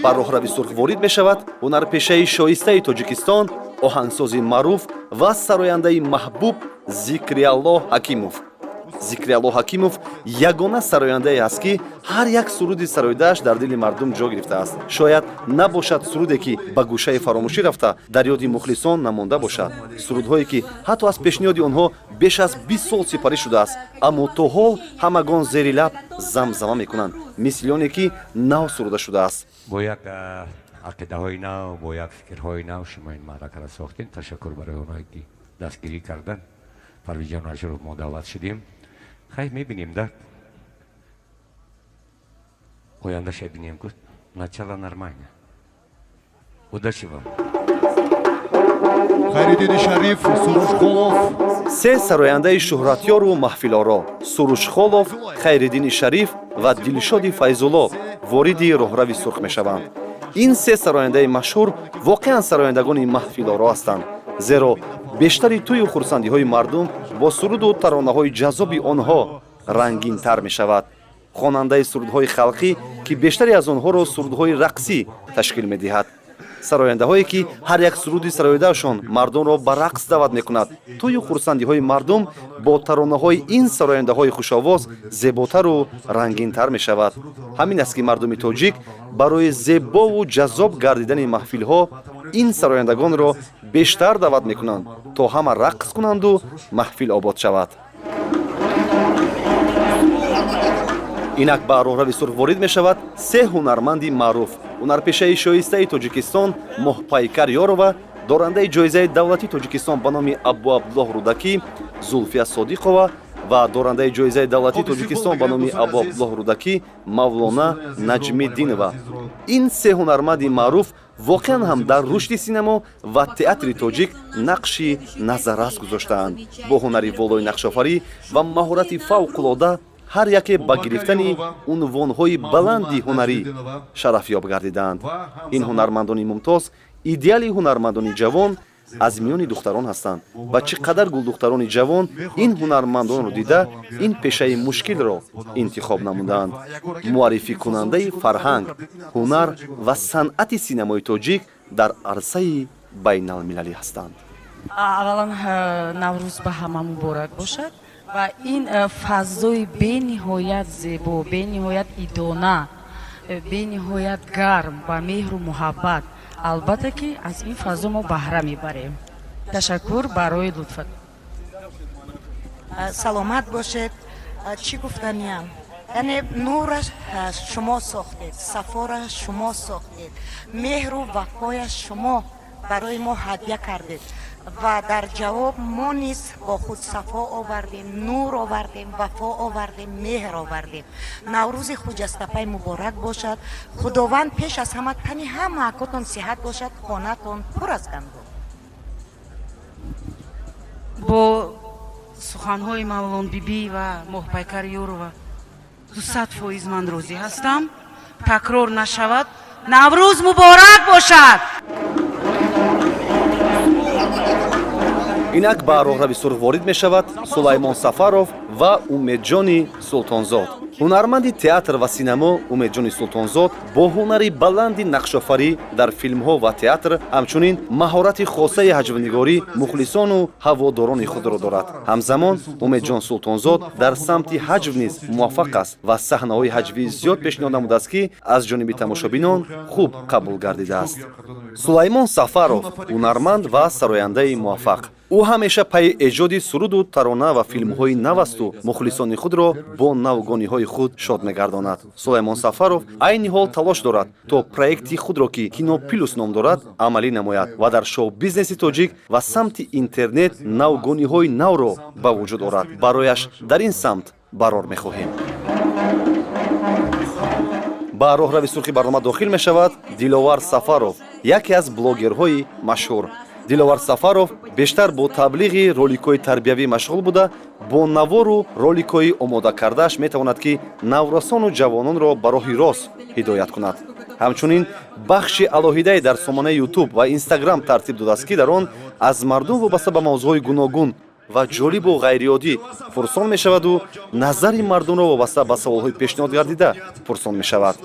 ба роҳрави сурх ворид мешавад ҳунарпешаи шоистаи Тоҷикистон оҳангсози маъруф ва сарояндаи маҳбуб Зикриалло Ҳакимов. Зикриалло Ҳакимов ягона сарояндае аст ки ҳар як суруди сароидааш дар дили мардум ҷо гирифтааст. Шояд набошад суруде ки ба гӯшаи фаромӯшӣ рафта дар ёди мухлисон намонда бошад. Сурудҳое ки ҳатто аз пешниҳоди онҳо беш аз 20 сол сипарӣ шудааст, аммо то ҳол ҳамагон зери лаб замзама мекунанд, мисли оне ки нав суруда шудааст. бо як ақидаҳои нав, бо як фикрҳои нав шумо ин маъракаро сохтем. Ташаккур барои онҳое ки дастгирӣ кардан. Парвиҷон Ашуров мо даъват шудем. Хай мебинем да оянда шабинем ку начало нормально. Удачи вам. Хайриддини Шариф, Сурушхолов. Се сарояндаи шӯҳратёру маҳфилоро Сурушхолов, Хайриддини Шариф ва Дилшоди Файзулло вориди роҳрави сурх мешаванд. Ин се сарояндаи машҳур воқеан сарояндагони маҳфилоро ҳастанд, зеро бештари тӯю хурсандиҳои мардум бо суруду таронаҳои ҷаззоби онҳо рангинтар мешавад. хонандаи сурудҳои халқӣ ки бештари аз онҳоро сурудҳои рақсӣ ташкил медиҳад. сарояндаҳое ки ҳар як суруди сароидаашон мардумро ба рақс даъват мекунад. тӯю хурсандиҳои мардум бо таронаҳои ин сарояндаҳои хушовоз зеботару рангинтар мешавад. ҳамин аст ки мардуми тоҷик барои зебову ҷаззоб гардидани маҳфилҳо ин сарояндагонро бештар даъват мекунанд, то ҳама рақс кунанду маҳфил обод шавад. инак ба роҳрави сурх ворид мешавад се ҳунарманди маъруф. ҳунарпешаи шоистаи тоҷикистон Моҳпайкар Ёрова, дорандаи ҷоизаи давлатии тоҷикистон ба номи Абу Абдуллоҳ Рудакӣ Зулфия Содиқова ва дорандаи ҷоизаи давлатии тоҷикистон ба номи Абу Абдуллоҳ Рудакӣ Мавлона Наҷмиддинова. ин се ҳунарманди маъруф воқеан ҳам дар рушди синемо ва театри тоҷик нақши назаррас гузоштаанд. бо ҳунари волои нақшофарӣ ва маҳорати фавқулода ҳар яке ба гирифтани унвонҳои баланди ҳунарӣ шарафёб гардидаанд. ин ҳунармандони мумтоз идеали ҳунармандони ҷавон аз миёни духтарон ҳастанд ва чӣ қадар гулдухтарони ҷавон ин ҳунармандонро дида ин пешаи мушкилро интихоб намуданд. муаррификунандаи фарҳанг, ҳунар ва санъати синемои тоҷик дар арсаи байналмилалӣ ҳастанд. аввалан наврӯз ба ҳама муборак бошад ва ин фазои бениҳоят зебо, бениҳоят идона, бениҳоят гарм ва меҳру муҳаббат, албатта ки аз ин фазо мо баҳра мебарем. ташаккур барои лутфат. саломат бошед. чӣ гуфтаниям, яъне нура шумо сохтед, сафора шумо сохтед, меҳру вафояш шумо барои мо ҳадя кардед ва дар ҷавоб мо низ бо худ сафо овардем, нур овардем, вафо овардем, меҳр овардем. наврӯзи хуҷастапай муборак бошад. худованд пеш аз ҳама тани ҳамаакотон сиҳат бошад, хонатон пур аз гандум. бо суханҳои мавлон бибӣ ва моҳпайкар Ёрова 200% ман розӣ ҳастам. такрор нашавад. наврӯз муборак бошад. инак ба роҳрави сурх ворид мешавад Сулаймон Сафаров ва Умедҷони Султонзод. ҳунарманди театр ва синемо Умедҷони Султонзод бо ҳунари баланди нақшофарӣ дар филмҳо ва театр, ҳамчунин маҳорати хосаи ҳаҷвнигорӣ мухлисону ҳаводорони худро дорад. ҳамзамон Умедҷон Султонзод дар самти ҳаҷв низ муваффақ аст ва саҳнаҳои ҳаҷвӣ зиёд пешниҳод намудааст ки аз ҷониби тамошобинон хуб қабул гардидааст. Сулаймон Сафаров ҳунарманд ва сарояндаи муваффақ. ӯ ҳамеша пайи эҷоди суруду тарона ва филмҳои нав асту мухлисони худро бо навгониҳои худ шод мегардонад. Сулаймон Сафаров айни ҳол талош дорад то проекти худро ки Кино Плюс ном дорад амалӣ намояд ва дар шоу-бизнеси тоҷик ва самти интернет навгониҳои навро ба вуҷуд орад. барояш дар ин самт барор мехоҳем. ба роҳрави сурхи барнома дохил мешавад Диловар Сафаров, яке аз блогерҳои машҳур. Диловар Сафаров бештар бо таблиғи роликҳои тарбиявӣ машғул буда, бо навору роликҳои омода кардааш метавонад ки наврасону ҷавононро ба роҳи рост ҳидоят кунад. ҳамчунин бахши алоҳидае дар сомонаи YouTube ва Instagram тартиб додааст ки дар он аз мардум вобаста ба мавзӯъҳои гуногун ва ҷолибу ғайриоддӣ пурсон мешаваду назари мардумро вобаста ба саволҳои пешниҳод гардида пурсон мешавад.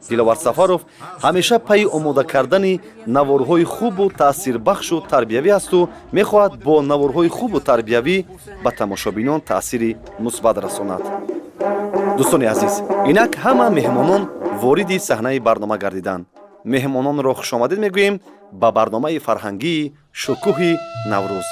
диловар сафаров ҳамеша пайи омода кардани наворҳои хубу таъсирбахшу тарбиявӣ асту мехоҳад бо наворҳои хубу тарбиявӣ ба тамошобинон таъсири мусбат расонад. дӯстони азиз, инак ҳама меҳмонон вориди саҳнаи барнома гардиданд. меҳмононро хушомадид мегӯем ба барномаи фарҳангии шукӯҳи наврӯз.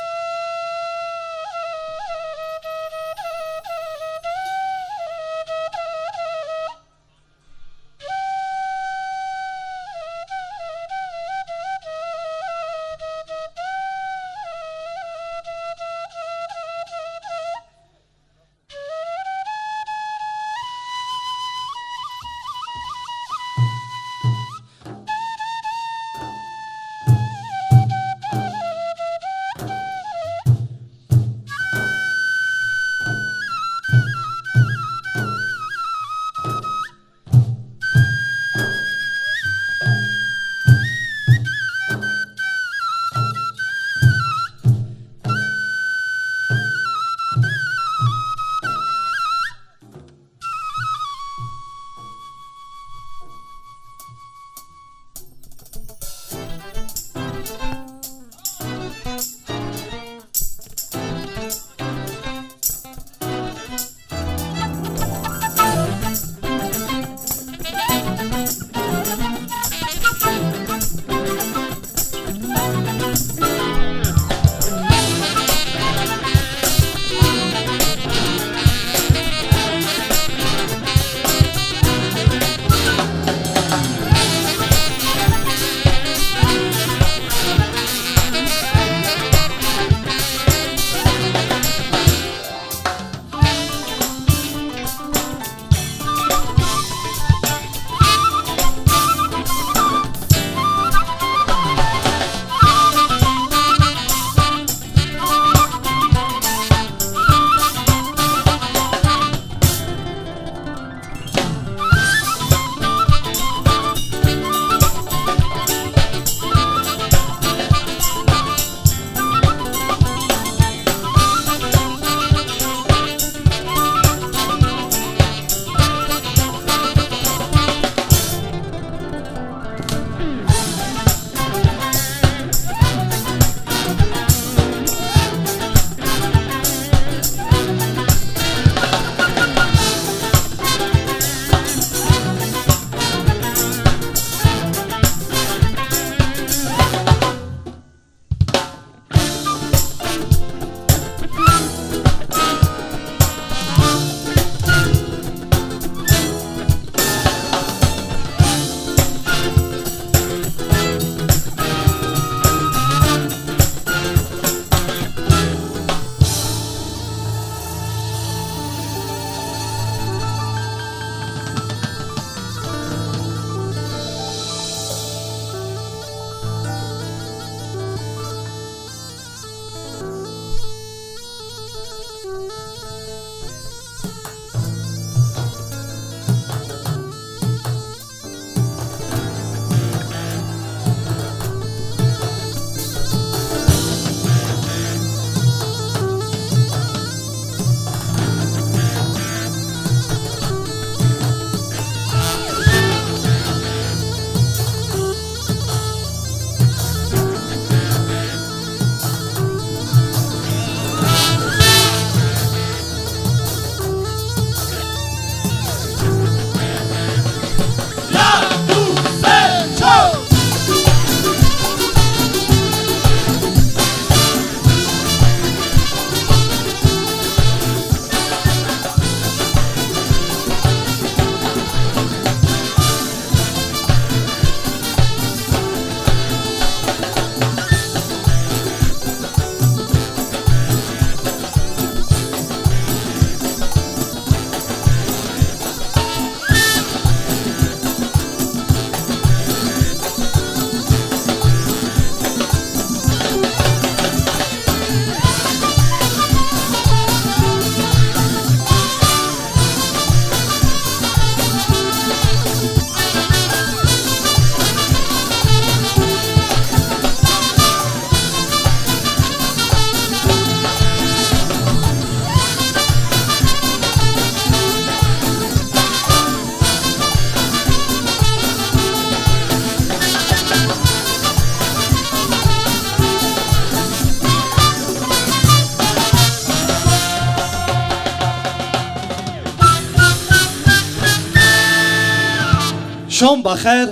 شام بخیر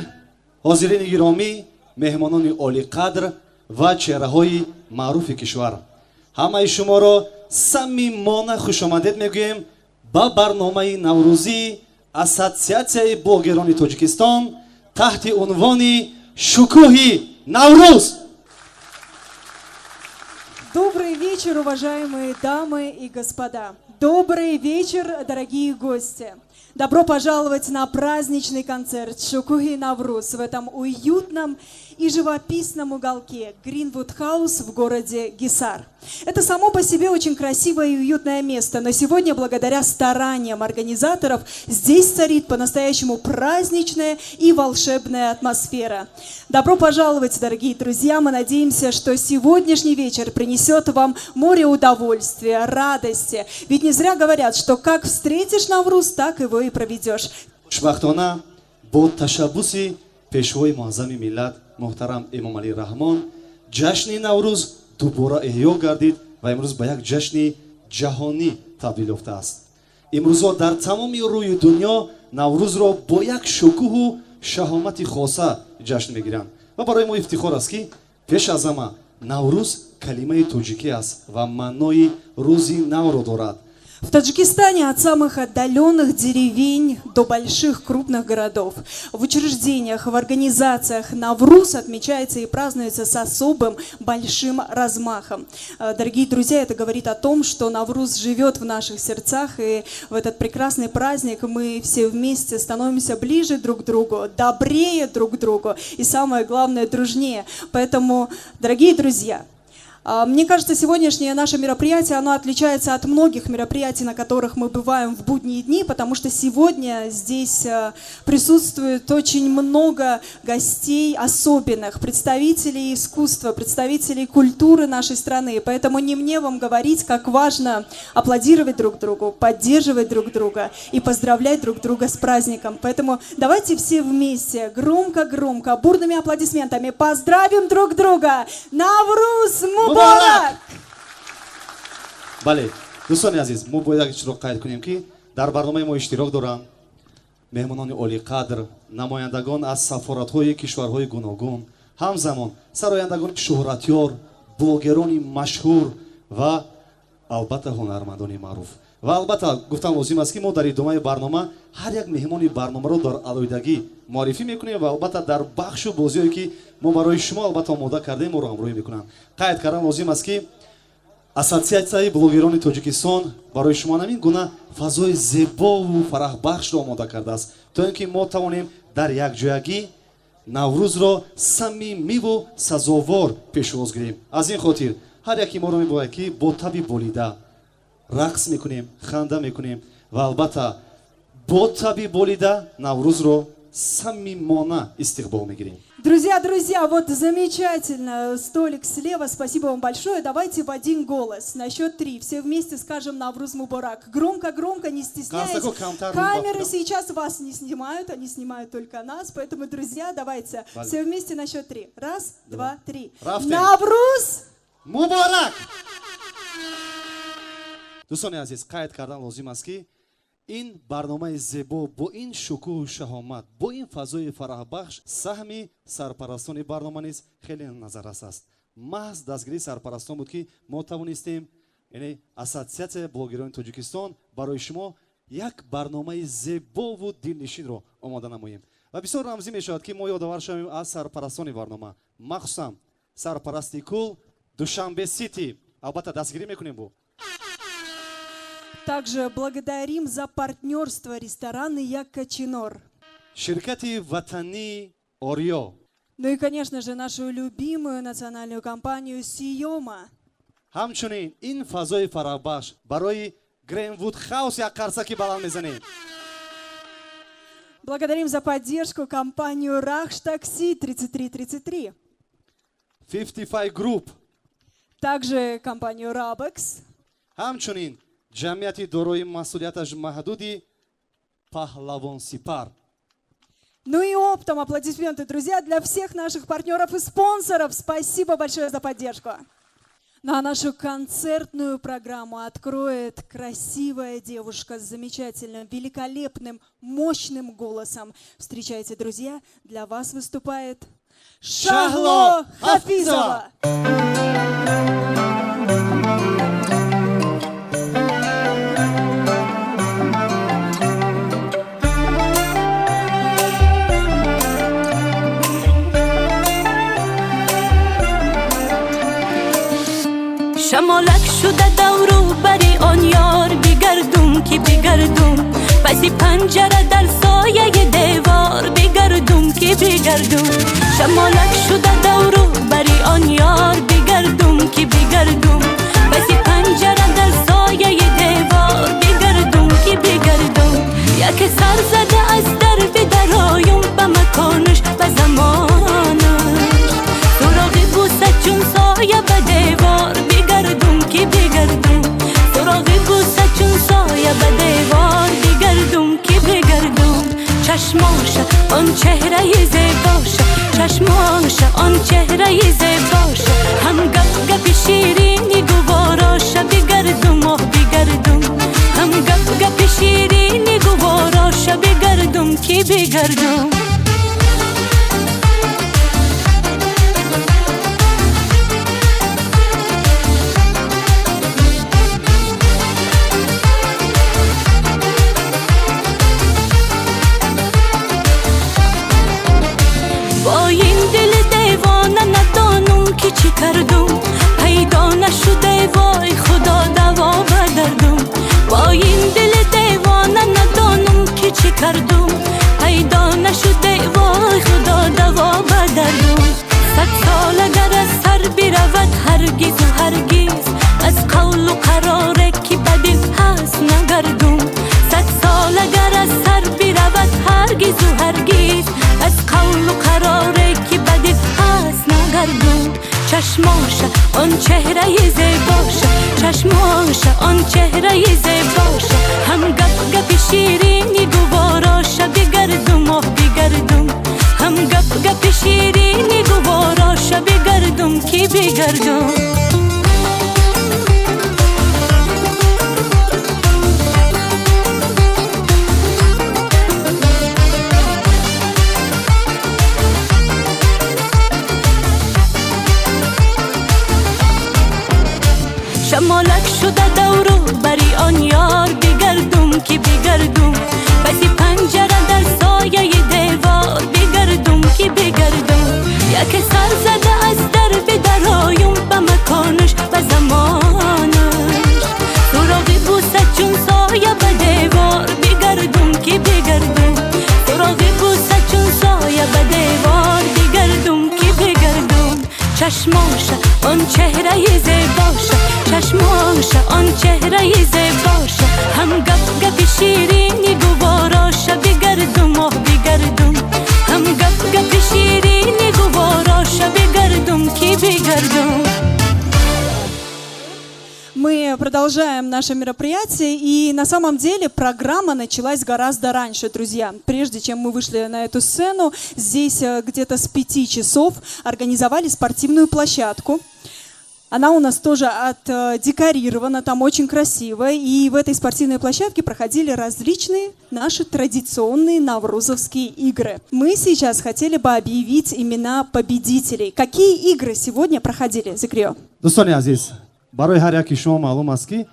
حاضرین گرامی مهمانان عالی قدر و چهره‌های معروف کشور همه شما را صمیمانه خوش آمدید میگویم با برنامه نوروزی اسوسیاسیای بلوگران تاجیکستان تحت عنوان شکوه نوروز. Добрый вечер, уважаемые дамы и господа. Добрый вечер, дорогие гости. Добро пожаловать на праздничный концерт Шукухи Навруз в этом уютном и живописном уголке Гринвуд Хаус в городе Гисар. Это само по себе очень красивое и уютное место, но сегодня, благодаря стараниям организаторов, здесь царит по-настоящему праздничная и волшебная атмосфера. Добро пожаловать, дорогие друзья! Мы надеемся, что сегодняшний вечер принесет вам море удовольствия, радости. Ведь не зря говорят, что как встретишь Навруз, так его и проведешь. خوشبختانه با تشبوس پیشوای معظم ملت محترم امام علی رحمان جشن نوروز دوباره احیا گردید و امروز به یک جشن جهانی تبدیل یافته است. امروزها در تمام روی دنیا نوروز را با یک شکوه و شهامت خاصه جشن میگیرند و برای ما افتخار است که پیش از همه نوروز کلمه توجیکی است و معنای روزی نو را دارد. В Таджикистане от самых отдаленных деревень до больших крупных городов, в учреждениях, в организациях Навруз отмечается и празднуется с особым большим размахом. Дорогие друзья, это говорит о том, что Навруз живет в наших сердцах, и в этот прекрасный праздник мы все вместе становимся ближе друг к другу, добрее друг к другу и, самое главное, дружнее. Поэтому, дорогие друзья, мне кажется, сегодняшнее наше мероприятие, оно отличается от многих мероприятий, на которых мы бываем в будние дни, потому что сегодня здесь присутствует очень много гостей особенных, представителей искусства, представителей культуры нашей страны. Поэтому не мне вам говорить, как важно аплодировать друг другу, поддерживать друг друга и поздравлять друг друга с праздником. Поэтому давайте все вместе, громко-громко, бурными аплодисментами поздравим друг друга! Навруз Мубарак! بله دوستان عزیز ما باید چیزی رو قید کنیم که در برنامه ما اشتراک دارن مهمانان عالی قدر نمایندگان از سفارت‌های کشورهای گوناگون همزمان سرایندگان شهرتیار بلوگران مشهور و البته هنرمندان معروف و البته گفتم لازم است که ما در ادامه برنامه هر یک مهمان برنامه رو در علایدگی معرفی میکنیم و البته در بخش و بازی‌هایی که ما برای شما البته آماده کردیم ما رو همراهی میکنن. قید کردن لازم است که اسوسیاسیای بلوگران تاجیکستان برای شما همین گونه فضای زیبا و فرح بخش را آماده کرده است تا اینکه ما توانیم در یک جایگی نوروز را صمیمی و سزاوار پیش گیریم. از این خاطر هر یکی ما رو میباید که با طبع بولیده رقص میکنیم، خنده میکنیم و البته با طبع بولیده نوروز رو صمیمانه استقبال میگیریم. Друзья, вот замечательно, столик слева, спасибо вам большое. Давайте в один голос, на счет 3, все вместе скажем Навруз Мубарак. Громко-громко, не стесняясь. Камеры сейчас вас не снимают, они снимают только нас. Поэтому, друзья, давайте все вместе на счет 3. Раз, два, три. Навруз Мубарак! دوستان عزیز قید کردن لازم است که این برنامه زیبا با این شکوه و شهامت با این فضای فرح بخش سهم سرپرستان برنامه نیست خیلی نظررس است. محض دستگیری سرپرستان بود که ما توانستیم یعنی اسوسیاسیای بلوگران تاجیکستان برای شما یک برنامه زیبا و دلنشین رو آماده نماییم و بسیار رمزی می شود که ما یادآور شویم از سرپرستان برنامه مخصوصا سرپرستی کل دوشنبه سیتی البته دستگیری میکنیم با Также благодарим за партнерство рестораны Якачинор. Ширкати Ватани Орио. Ну и, конечно же, нашу любимую национальную компанию Сиома. همچنین این فضای فرابخش برای گرینوود хаус یک قرصکی بلند میزنیم. Благодарим за поддержку компанию Рахш Такси 3333. 55 Group. Также компанию Rabex. همچنین جمعیتی دارای مسئولیتش محدودی پهلوان سپر. Ну и оптом аплодисменты, друзья, для всех наших партнеров и спонсоров. Спасибо большое за поддержку. Ну а нашу концертную программу откроет красивая девушка с замечательным, великолепным, мощным голосом. Встречайте, друзья, для вас выступает Шахло Хафизова. شمالک شده دورو بری آن یار بگردم که بگردم پسی پنجره در سایه دیوار بگردم که بگردم شمالک شده دورو بری آن یار بگردم که بگردم پسی پنجره در سایه دیوار بگردم که بگردم یک سر زده از در بدرایم به مکانش به زمانش سراغی بوسه چون سایه به دیوار بگردم که بگردم سراغی بوسه چون سایه به دیوار بگردم که بگردم چشماش آن چهره زیباش چشماش آن چهره زیباش هم گپ گپ شیرینی گواراش بگردم آه بگردم هم گپ گپ شیرینی گواراش بگردم که بگردم چی کردم پیدا نشده وای خدا دوا بدردم با این دل دیوانه ندانم که چی کردم پیدا نشده وای خدا دوا بدردم 100 سال اگر از سر برود هرگز و هرگز از قول و قراره که بدل هست نگردم 100 سال اگر از سر برود هرگز و هرگز از قول و قراره که بدل هست نگردم چشماش آن چهره زیباش چشماش آن چهره زیباش هم گپ گپ شیرینی گواراش بگردم آه بگردم هم گپ گپ شیرینی گواراش بگردم که بگردم شمالک شده دورو بری آن یار بگردم که بگردم پسی پنجره در سایه دیوار بگردم که بگردم یک سر زده از در بدرایم به مکانش به زمانش سراغی بوسه چون سایه به دیوار بگردم که بگردم سراغی بوسه چون سایه به دیوار بگردم که بگردم چشماش آن چهره زیباش چشماش آن چهره زیباش هم گپ گپ شیرینی گواراش بگردم آه بگردم هم گپ گپ شیرینی گواراش بگردم که بگردم. Мы продолжаем наше мероприятие, и на самом деле программа началась гораздо раньше, друзья. Прежде чем мы вышли на эту сцену, здесь где-то с 5 часов организовали спортивную площадку. Она у нас тоже отдекорирована, там очень красиво, и в этой спортивной площадке проходили различные наши традиционные наврузовские игры. Мы сейчас хотели бы объявить имена победителей. Какие игры сегодня проходили, Зикрио? Дӯстони азиз, барои ҳар яки шумо маълум аст ки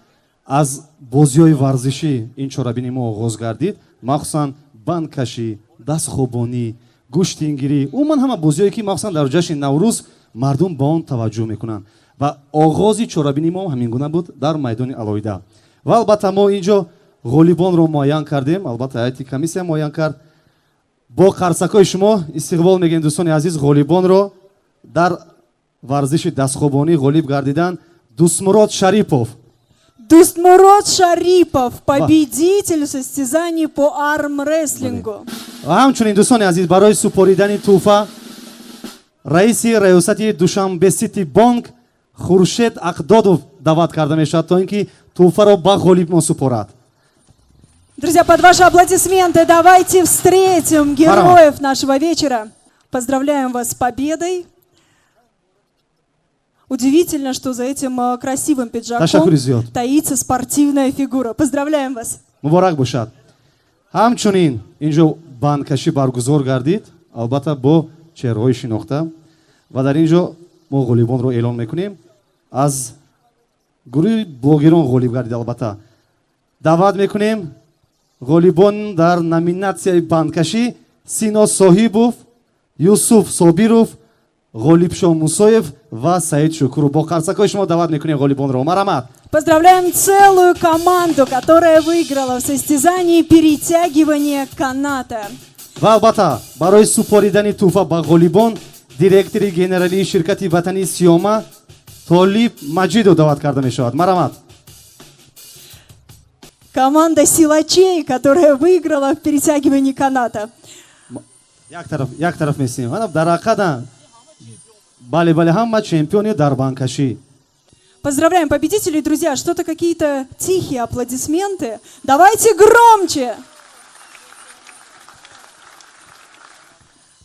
аз бозиҳои варзишӣ ин чорабини мо оғоз гардид, махсусан бандкашӣ, дастхобонӣ, гӯштингирӣ, умуман ҳама бозиҳое ки махсусан дар ҷашни наврӯз мардум ба он таваҷҷӯҳ мекунанд. ва оғози чорабини мо ҳамин гуна буд дар майдони алоҳида. ва албатта мо инҷо ғолибонро муайян кардем, албатта ҳайати комиссия муайян кард. бо қарсакҳои шумо истиқбол мегӯем дӯстони азиз, ғолибонро дар варзиши дастхобонӣ ғолиб гардидан Дустмурод Шарипов. Дустмурод Шарипов, победитель состязаний по армрестлингу. ва ҳамчунин дӯстони азиз, барои супоридани тӯҳфа раиси раёсати Душанбе Сити Банк Хуршед Ақдодов даъват карда мешавад то ин ки тӯҳфаро ба ғолиб мо супорад. Друзья, под ваши аплодисменты давайте встретим героев нашего вечера. Поздравляем вас с победой. Удивительно, что за этим красивым Ташаккур пиджаком зиёд. таится спортивная фигура. Поздравляем вас! муборак бошад. ҳамчунин инҷо бандкашӣ баргузор гардид, албатта бо чеҳраҳои шинохта. ва дар ин ҷо мо ғолибонро эълон мекунем. аз гурӯҳи блогерон ғолиб гардид. албатта даъват мекунем ғолибон дар номинатсияи бандкашӣ: сино соҳибов, юсуф собиров, ғолибшон мусоев ва саид шукуров. Бо қарсакҳои шумо даъват мекунем ғолибонро. Марамат. Поздравляем целую команду, которая выиграла в состязании перетягивания каната. ва албатта барои супоридани тӯҳфа ба ғолибон директори генералии ширкати ватании сиёма Толиб Маҷидов даъват карда мешавад. Марамат. Команда силачей, которая выиграла в перетягивании каната. як тараф месем. дар ақада бале ҳама чемпиони дар бандкашӣ. Поздравляем победителей, друзья. Что-то какие-то тихие аплодисменты. Давайте громче.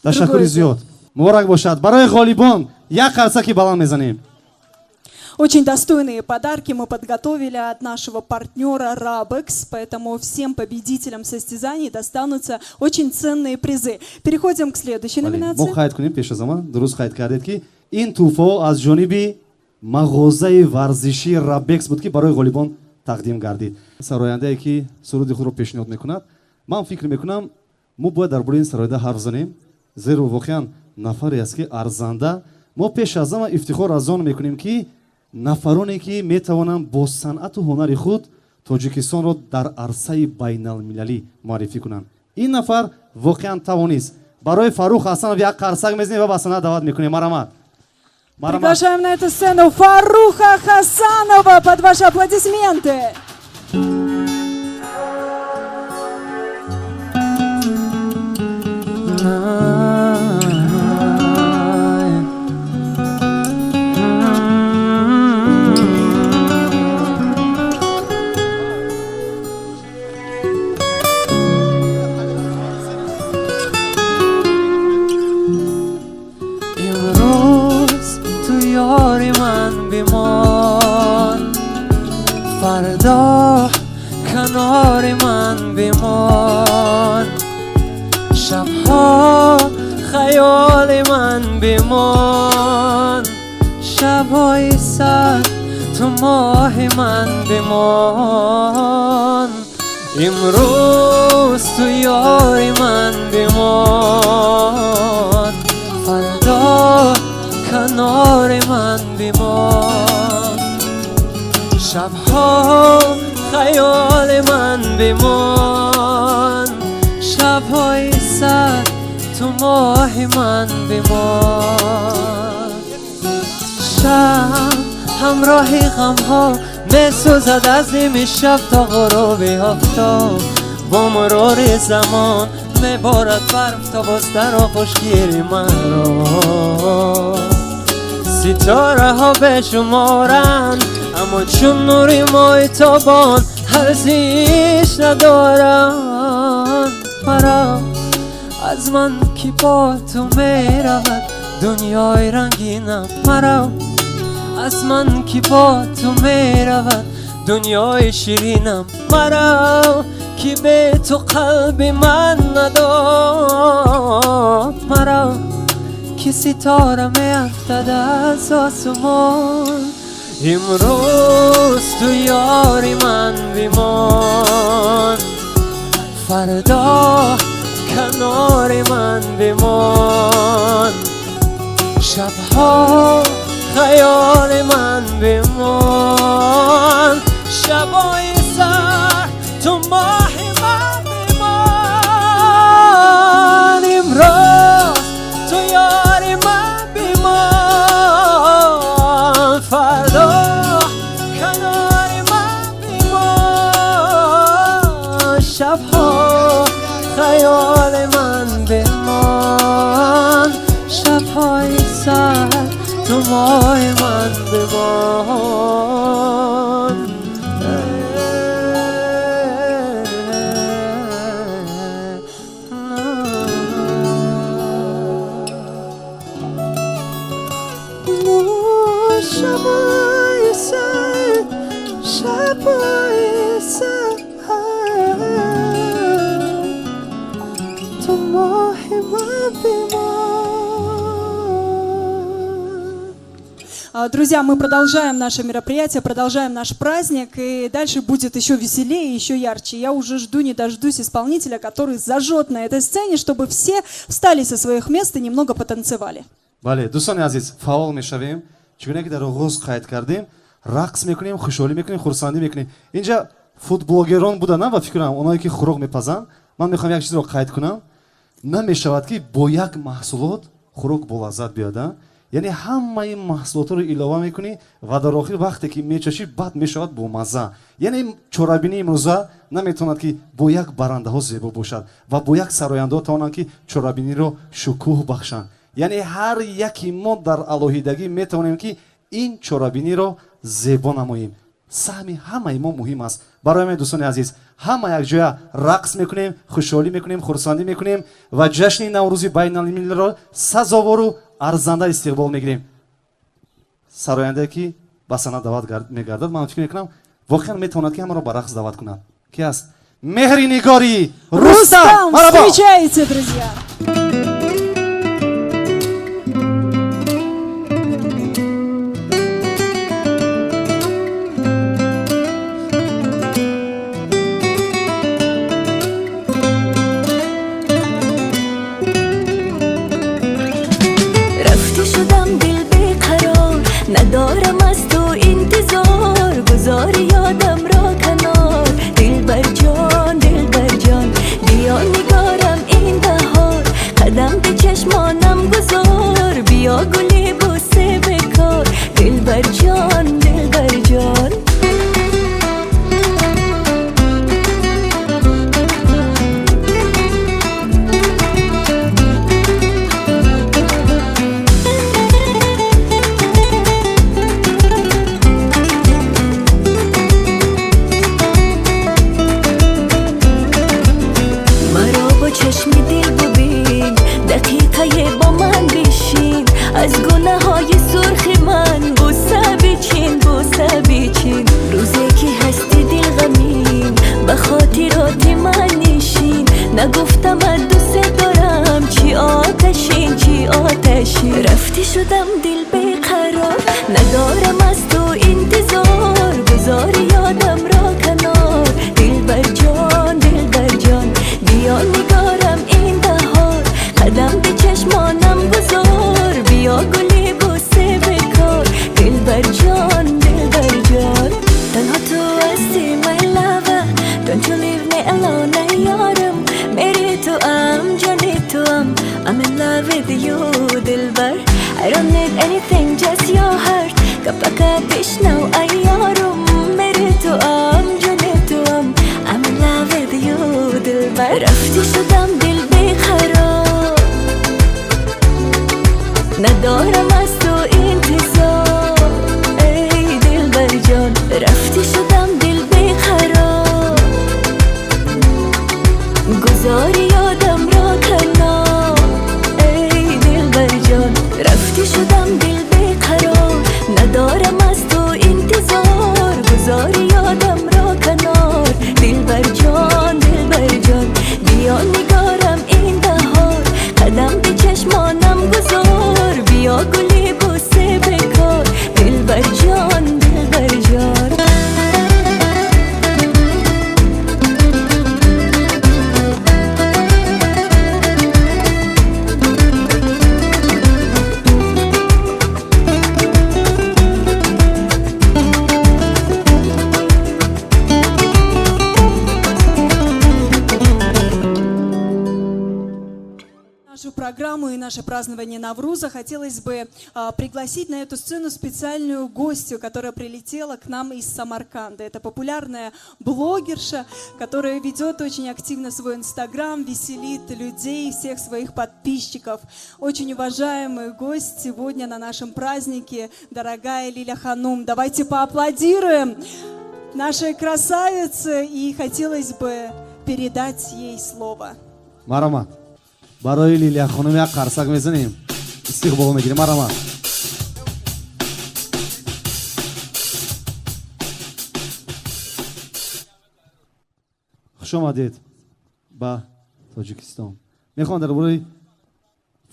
ташаккури зиёд. муборак бошад. барои ғолибон як қарсаки баланд мезанем. Очень достойные подарки мы подготовили от нашего партнера Rabex, поэтому всем победителям состязаний достанутся очень ценные призы. Переходим к следующей мо номинации. қайд кунем пеш аз ҳама дуруст қайд кардед ки ин тӯҳфаҳо аз ҷониби мағозаи варзиши Rabex буд ки барои ғолибон тақдим гардид. сарояндае ки суруди худро пешниҳод мекунад, ман фикр мекунам мо бояд дар бораи ин сароянда ҳарф занем, зеро воқеан нафаре аст ки арзанда. мо пеш аз ҳама ифтихор аз он мекунем ки нафароне ки метавонанд бо санъату ҳунари худ тоҷикистонро дар арсаи байналмилалӣ муаррифӣ кунанд. ин нафар воқеан тавонист. барои Фарух Ҳасанов як қарсак мезанем ва ба санъат даъват мекунем. марамат. Приглашаем на эту сцену Фаруха Хасанова под ваши аплодисменты. فردا کنار من بمان شبها خیال من بمان شبهای سر تو ماه من بمان امروز تو یار من بمان فردا کنار من بمان شبها خیال من بمان شبهای سر تو ماه من بمان شب همراه غمها میسوزد از نیم شب تا غروب آفتاب با مرور زمان میبارد برف تا باز در آغوشگیر من را ستاره ها به شمارن اما چون نوری ماه تابان ارزش ندارن مرا از من کی با تو میرود دنیای رنگینم مرا از من کی با تو میرود دنیای شیرینم مرا کی به تو قلب من نداد مرا کی ستاره میافتد از آسمان امروز تو یاری من بمان فردا کنار من بمان شبها خیال من بمان شبای سر تو ماه من بمان امروز تو یاری من بمان فردا کنار من بمان شبها خیال من بمان شبهای سر تو ماه من بمان Друзья, мы продолжаем наше мероприятие, продолжаем наш праздник, и дальше будет еще веселее, еще ярче. Я уже жду, не дождусь исполнителя, который зажжет на этой сцене, чтобы все встали со своих мест и немного потанцевали. бале дӯстони азиз фаъол мешавем чугуне ки дар оғоз қайд кардем рақс мекунем хушҳолӣ мекунем хурсандӣ мекунем инҷа футблогерон будана ба фикрам оное ки хӯроқ мепазанд ман мехоҳам як чизро қайд кунам намешавад ки бо як маҳсулот хӯрок болаззат биёда яъне ҳамаи маҳсулотро илова мекунӣ ва дар охир вақте ки мечашӣ баъд мешавад бомазза яъне чорабинии имрӯза наметавонад ки бо як баррандаҳо зебо бошад ва бо як сарояндаҳо тавонанд ки чорабиниро шукӯҳ бахшанд яъне ҳар яки мо дар алоҳидагӣ метавонем ки ин чорабиниро зебо намоем саҳми ҳамаи мо муҳим аст барои мен дӯстони азиз ҳама якҷоя рақс мекунем хушҳолӣ мекунем хурсандӣ мекунем ва ҷашни наврӯзи байналмилалиро сазовору арзанда истиқбол мегирем сарояндае ки ба санад даъват мегардад ман фикр мекунам воқеан метавонад ки ҳамаро ба рақс даъват кунад ки аст меҳри нигори рустам встречайте, друзья! ندارم از تو انتظار گذار یادم را کنار دلبر جان بیا نگارم این بهار قدم به چشمانم گذار بیا گلی بوسه بکار دلبر جان از گونه های سرخ من بوسه بیچین روزی که هستی دل غمین به خاطرات من نشین نگفتم من دوست دارم چی آتشین رفتی شدم دل بیقرار ندارم از تو انتظار گذار یادم را کنار دلبر جان بیا نگارم این بهار قدم به چشمانم گذار بیا گلی بوسه بکار دلبر جان تنها تو هستی my lover don't you leave me alone یارم میری تو جانی تو I'm in love with you دلبر I don't need anything just your heart کپکا بشنو یارم میری تو جانی تو I'm in love with you دلبر رفتی شدم دل بیقرار ندارم از تو انتظار ای دلبر جان رفتی شدم دل بیقرار گذار یادم را کنار ای دلبر جان رفتی شدم دل بیقرار ندارم از تو انتظار گذار یادم را کنار دلبر جان بیا نگارم این بهار قدم به چشمانم گذار بیا گلی بوسه بکار دلبر جان Программу и наше празднование Навруза хотелось бы пригласить на эту сцену специальную гостью, которая прилетела к нам из Самарканда. Это популярная блогерша, которая ведет очень активно свой инстаграм, веселит людей, всех своих подписчиков. Очень уважаемый гость сегодня на нашем празднике, дорогая Лиля Ханум. Давайте поаплодируем нашей красавице, и хотелось бы передать ей слово. Марама. برای لیلیا خانم یک قرصک میزنیم استقبال میگیریم مرحبا خوش آمدید به تاجیکستان میخوام درباره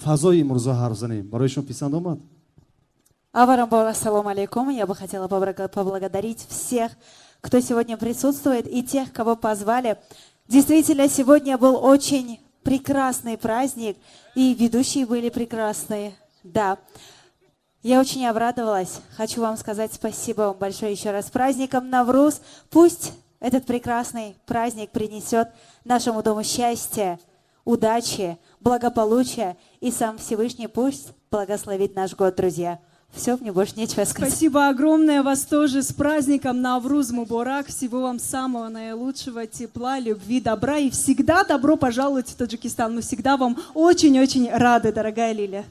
فضای امروز حرف بزنیم برای شما پسند آمد Аварамбор, ассаламу алейкум. Я бы хотела поблагодарить всех, кто сегодня присутствует, и тех, кого позвали. Действительно, сегодня был очень прекрасный праздник, и ведущие были прекрасные. Да, я очень обрадовалась. Хочу вам сказать спасибо вам большое еще раз. С праздником Навруз. Пусть этот прекрасный праздник принесет нашему дому счастье, удачи, благополучия, и сам Всевышний пусть благословит наш год, друзья. Все, мне больше нечего сказать. Спасибо огромное вас тоже с праздником Навруз Мубарак. Всего вам самого наилучшего, тепла, любви, добра. И всегда добро пожаловать в Таджикистан. Мы всегда вам очень-очень рады, дорогая Лиля.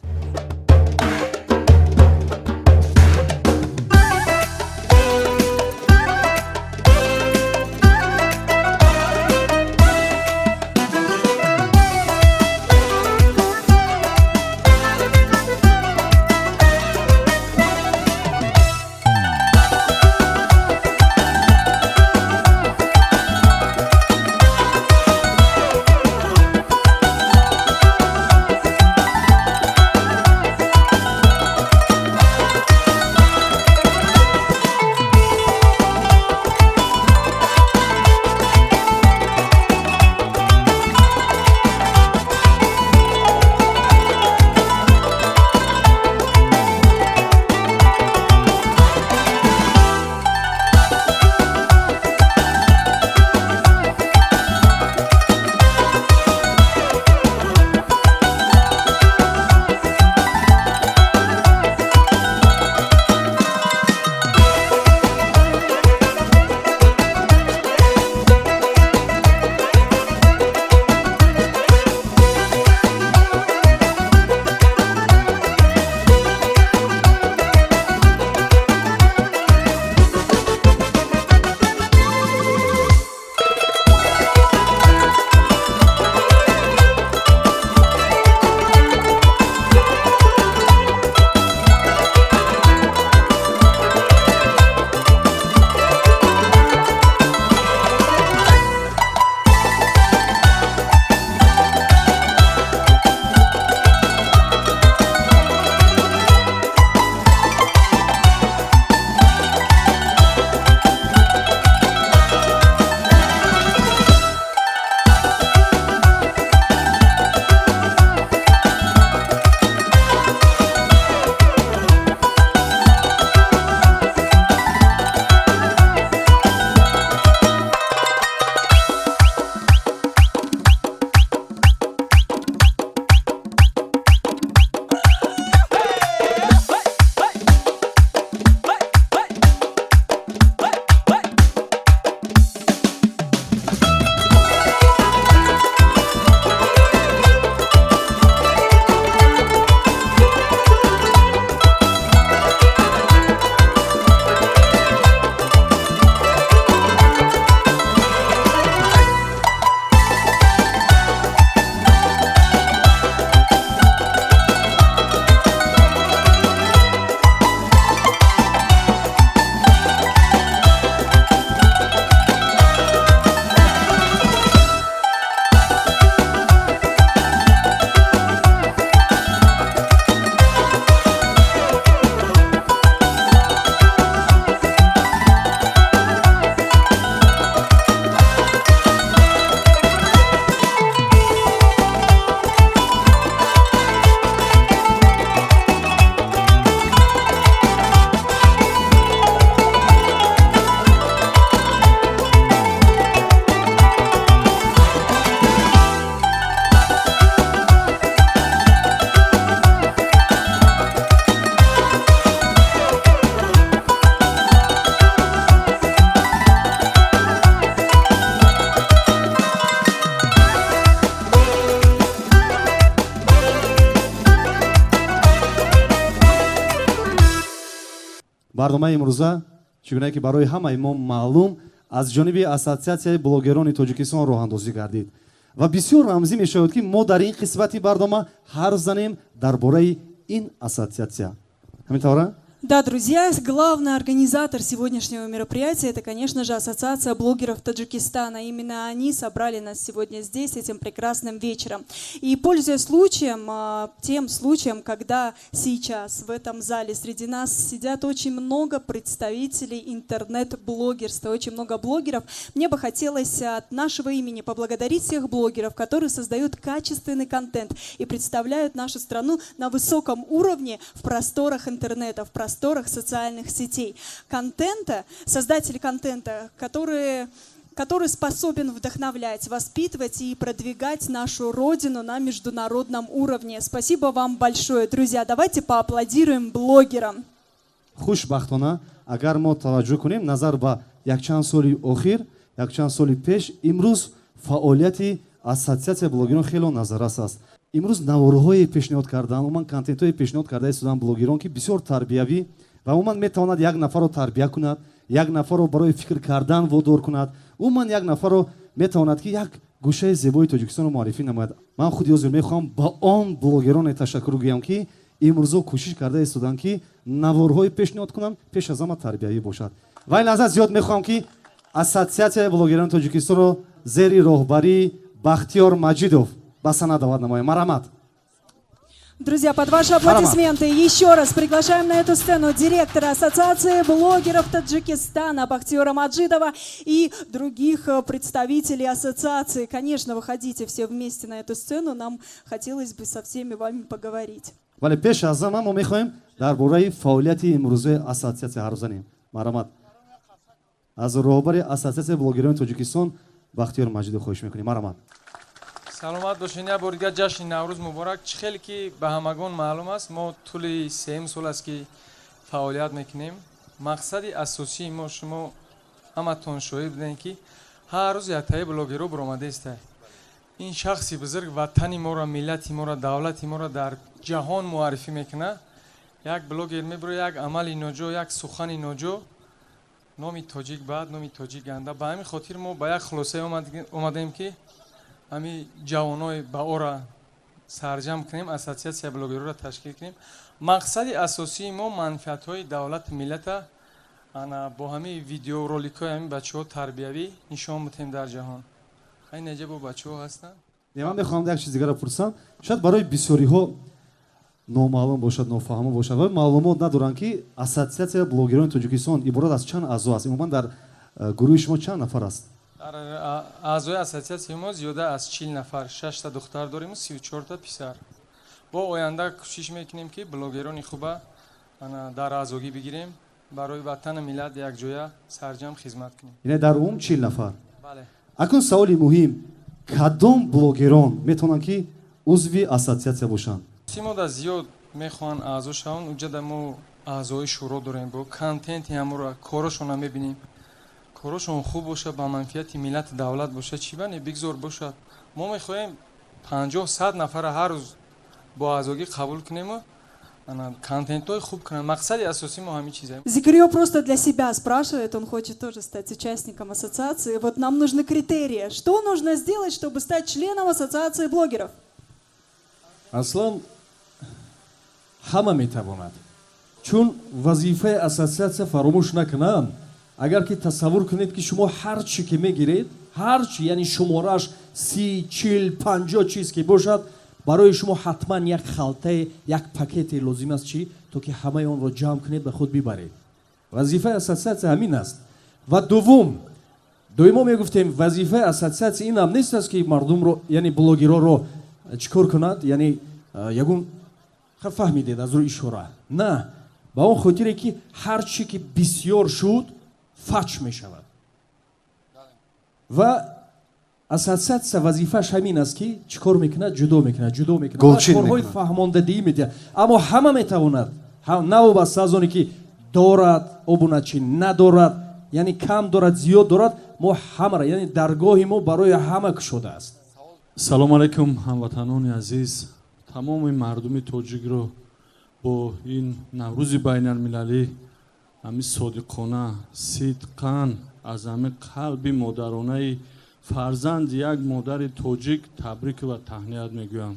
барномаи имрӯза чӣ гуна ки барои ҳамаи мо маълум аз ҷониби ассотсиатсияи блогерони тоҷикистон роҳандозӣ гардид ва бисёр рамзӣ мешавад ки мо дар ин қисмати барнома ҳарф занем дар бораи ин ассотсиатсия. Ҳамин тавра? Да, друзья, главный организатор сегодняшнего мероприятия — это, конечно же, Ассоциация блогеров Таджикистана. Именно они собрали нас сегодня здесь, этим прекрасным вечером. И пользуясь случаем, тем случаем, когда сейчас в этом зале среди нас сидят очень много представителей интернет-блогерства, очень много блогеров, мне бы хотелось от нашего имени поблагодарить всех блогеров, которые создают качественный контент и представляют нашу страну на высоком уровне в просторах интернета, в просторах социальных сетей. Создатели контента, который способен вдохновлять, воспитывать и продвигать нашу родину на международном уровне. Спасибо вам большое, друзья. Давайте поаплодируем блогерам. хушбахтона агар мо таваҷҷӯҳ кунем назар ба якчанд соли охир, якчанд соли пеш, имрӯз фаъолияти ассотсиатсияи блогерон хело назаррас аст. имрӯз наворҳое пешниҳод кардан, умуман контентҳое пешниҳод карда истодан блогерон, ки бисёр тарбиявӣ ва умуман метавонад як нафарро тарбия кунад, як нафарро барои фикр кардан водор кунад, умуман як нафарро метавонад ки як гӯшаи зебои Тоҷикистонро муаррифӣ намояд. ман худи ҳозир мехоҳам ба он блогероне ташаккур гӯям, ки имрӯзо кӯшиш карда истодан, ки наворҳое пешниҳод кунанд, пеш аз ҳама тарбиявӣ бошад. ва ин лаҳза зиёд мехоҳам ки ассотсиатсияи блогерони Тоҷикистонро зери роҳбарии Бахтиёр Маҷидов ба сана даъват намоям. Марамат. Друзья, под ваши аплодисменты еще раз приглашаем на эту сцену директора Ассоциации блогеров Таджикистана Бахтиёра Маджидова и других представителей ассоциации. Конечно, выходите все вместе на эту сцену, нам хотелось бы со всеми вами поговорить. вале пеш аз ҳама мо мехоҳем дар бораи фаъолияти имрӯзаи ассотсиатсия ҳарф занем. Марамат. аз роҳбари Ассотсиатсияи блогерони Тоҷикистон Бахтиёр Маҷидов хоҳиш мекунем. Марамат. саломат бошед. як бор дигар ҷашни наврӯз муборак. чӣ хеле ки ба ҳамагон маълум аст, мо тӯли 3 сол аст ки фаъолият мекунем. мақсади асосии мо, шумо ҳаматон шоҳид будем ки ҳар рӯз яктаи блогеро биромадаистед. ин шахси бузург ватани моро, миллати моро, давлати моро дар ҷаҳон муаррифӣ мекунад. як блогер мебуро, як амали ноҷо, як сухани ноҷо, номи тоҷик баъд, номи тоҷик ганда. ба ҳамин хотир мо ба як хулосае омадем ки ҳамин ҷавонои баъора сарҷам кунем, ассотсиатсияи блогерро ташкил кунем. мақсади асосии мо манфиатҳои давлати миллата бо ҳамин видеороликҳои ҳамин бачаҳо тарбиявӣ нишон мудем дар ҷаҳон. ҳай неҷа бо бачаҳо ҳастанд. ман мехоҳам як чиз дигарро пурсам. шояд барои бисёриҳо номаълум бошад, нофаҳмо бошад, ва маълумот надоранд ки Ассотсиатсияи блогерони Тоҷикистон иборат аз чанд аъзо аст. умуман дар гурӯҳи шумо чанд нафар аст? дар аъзои ассотсиатсияи мо зиёда аз 40 нафар, 6 та духтар дорем, 34 та писар. бо оянда кӯшиш мекунем ки блогерони хуба дар аъзогӣ бигирем, барои ватани миллат якҷоя сарҷам хизмат кунем. яъне дар умум 40 нафар. бале. акун саволи муҳим, кадом блогерон метавонанд ки узви ассотсиатсия бошанд? симода зиёд мехоҳанд аъзо шаванд. уҷада мо аъзои шӯро дорем, бо контенти ҳамора корошона мебинем. корошон хуб бошад, ба манфиати миллати давлат бошад, чӣ бане бигзор бошад. мо мехоҳем 50-100 нафара ҳар рӯз бо аъзогӣ қабул кунему, контентҳои хуб кунанд. мақсади асосии мо ҳамин чиза. Зикриё просто для себя спрашивает, он хочет тоже стать участником ассоциации. Вот нам нужны критерии. Что нужно сделать, чтобы стать членом ассоциации блогеров? аслан ҳама метавонад, чун вазифаи ассотсиатсия фаромӯш накунанд. агар ки тасаввур кунед ки шумо ҳар чӣ ки мегиред, ҳар чӣ, яъне шумораш 30, 40, 50 чиз ки бошад, барои шумо ҳатман як халтае, як пакете лозим аст, чӣ то ки ҳамаи онро ҷамъ кунед ба худ бибаред. вазифаи ассотсиатсия ҳамин аст. ва дуввум, доимо мегуфтем, вазифаи ассотсиатсия ин ҳам нест аст ки мардумро, яъне блогероро чӣ кор кунад, яъне ягон фаҳмидед аз рӯи ишора. на, ба он хотире ки ҳар чӣ ки бисьёр шуд фач мешавад. ва ассотсиатсия вазифааш ҳамин аст ки чӣ кор мекунад, ҷудо мекунад, корҳои фаҳмондадии метавонад. аммо ҳама метавонад, навобаста аз оне ки дорад обуначӣ, надорад, яъне кам дорад, зиёд дорад, мо ҳамара, яъне даргоҳи мо барои ҳама кушодааст. салому алайкум ҳамватанони азиз, тамоми мардуми тоҷикро бо ин наврӯзи байналмилалӣ ҳамин содиқона, сидқан аз ҳамин қалби модаронаи фарзанди як модари тоҷик табрик ва таҳният мегӯям.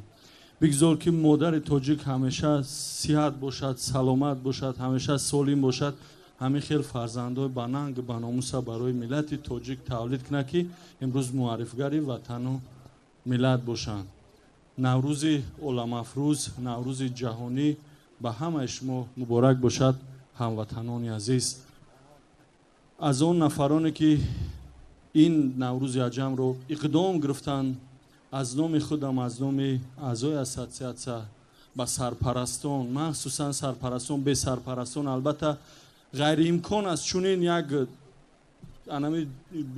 бигзор ки модари тоҷик ҳамеша сиҳат бошад, саломат бошад, ҳамеша солим бошад. ҳамин хел фарзандои бананг баномуса барои миллати тоҷик тавлид кунад ки имрӯз муаррифгари ватану миллат бошанд. наврӯзи оламафрӯз, наврӯзи ҷаҳонӣ ба ҳамаи шумо муборак бошад, ҳамватанони азиз. аз он нафароне ки ин наврӯзи аҷамро иқдом гирифтанд, аз номи худам, аз номи аъзои ассотсиатсия ба сарпарастон, махсусан сарпарастон, бесарпарастон, албатта ғайриимкон аст чунин як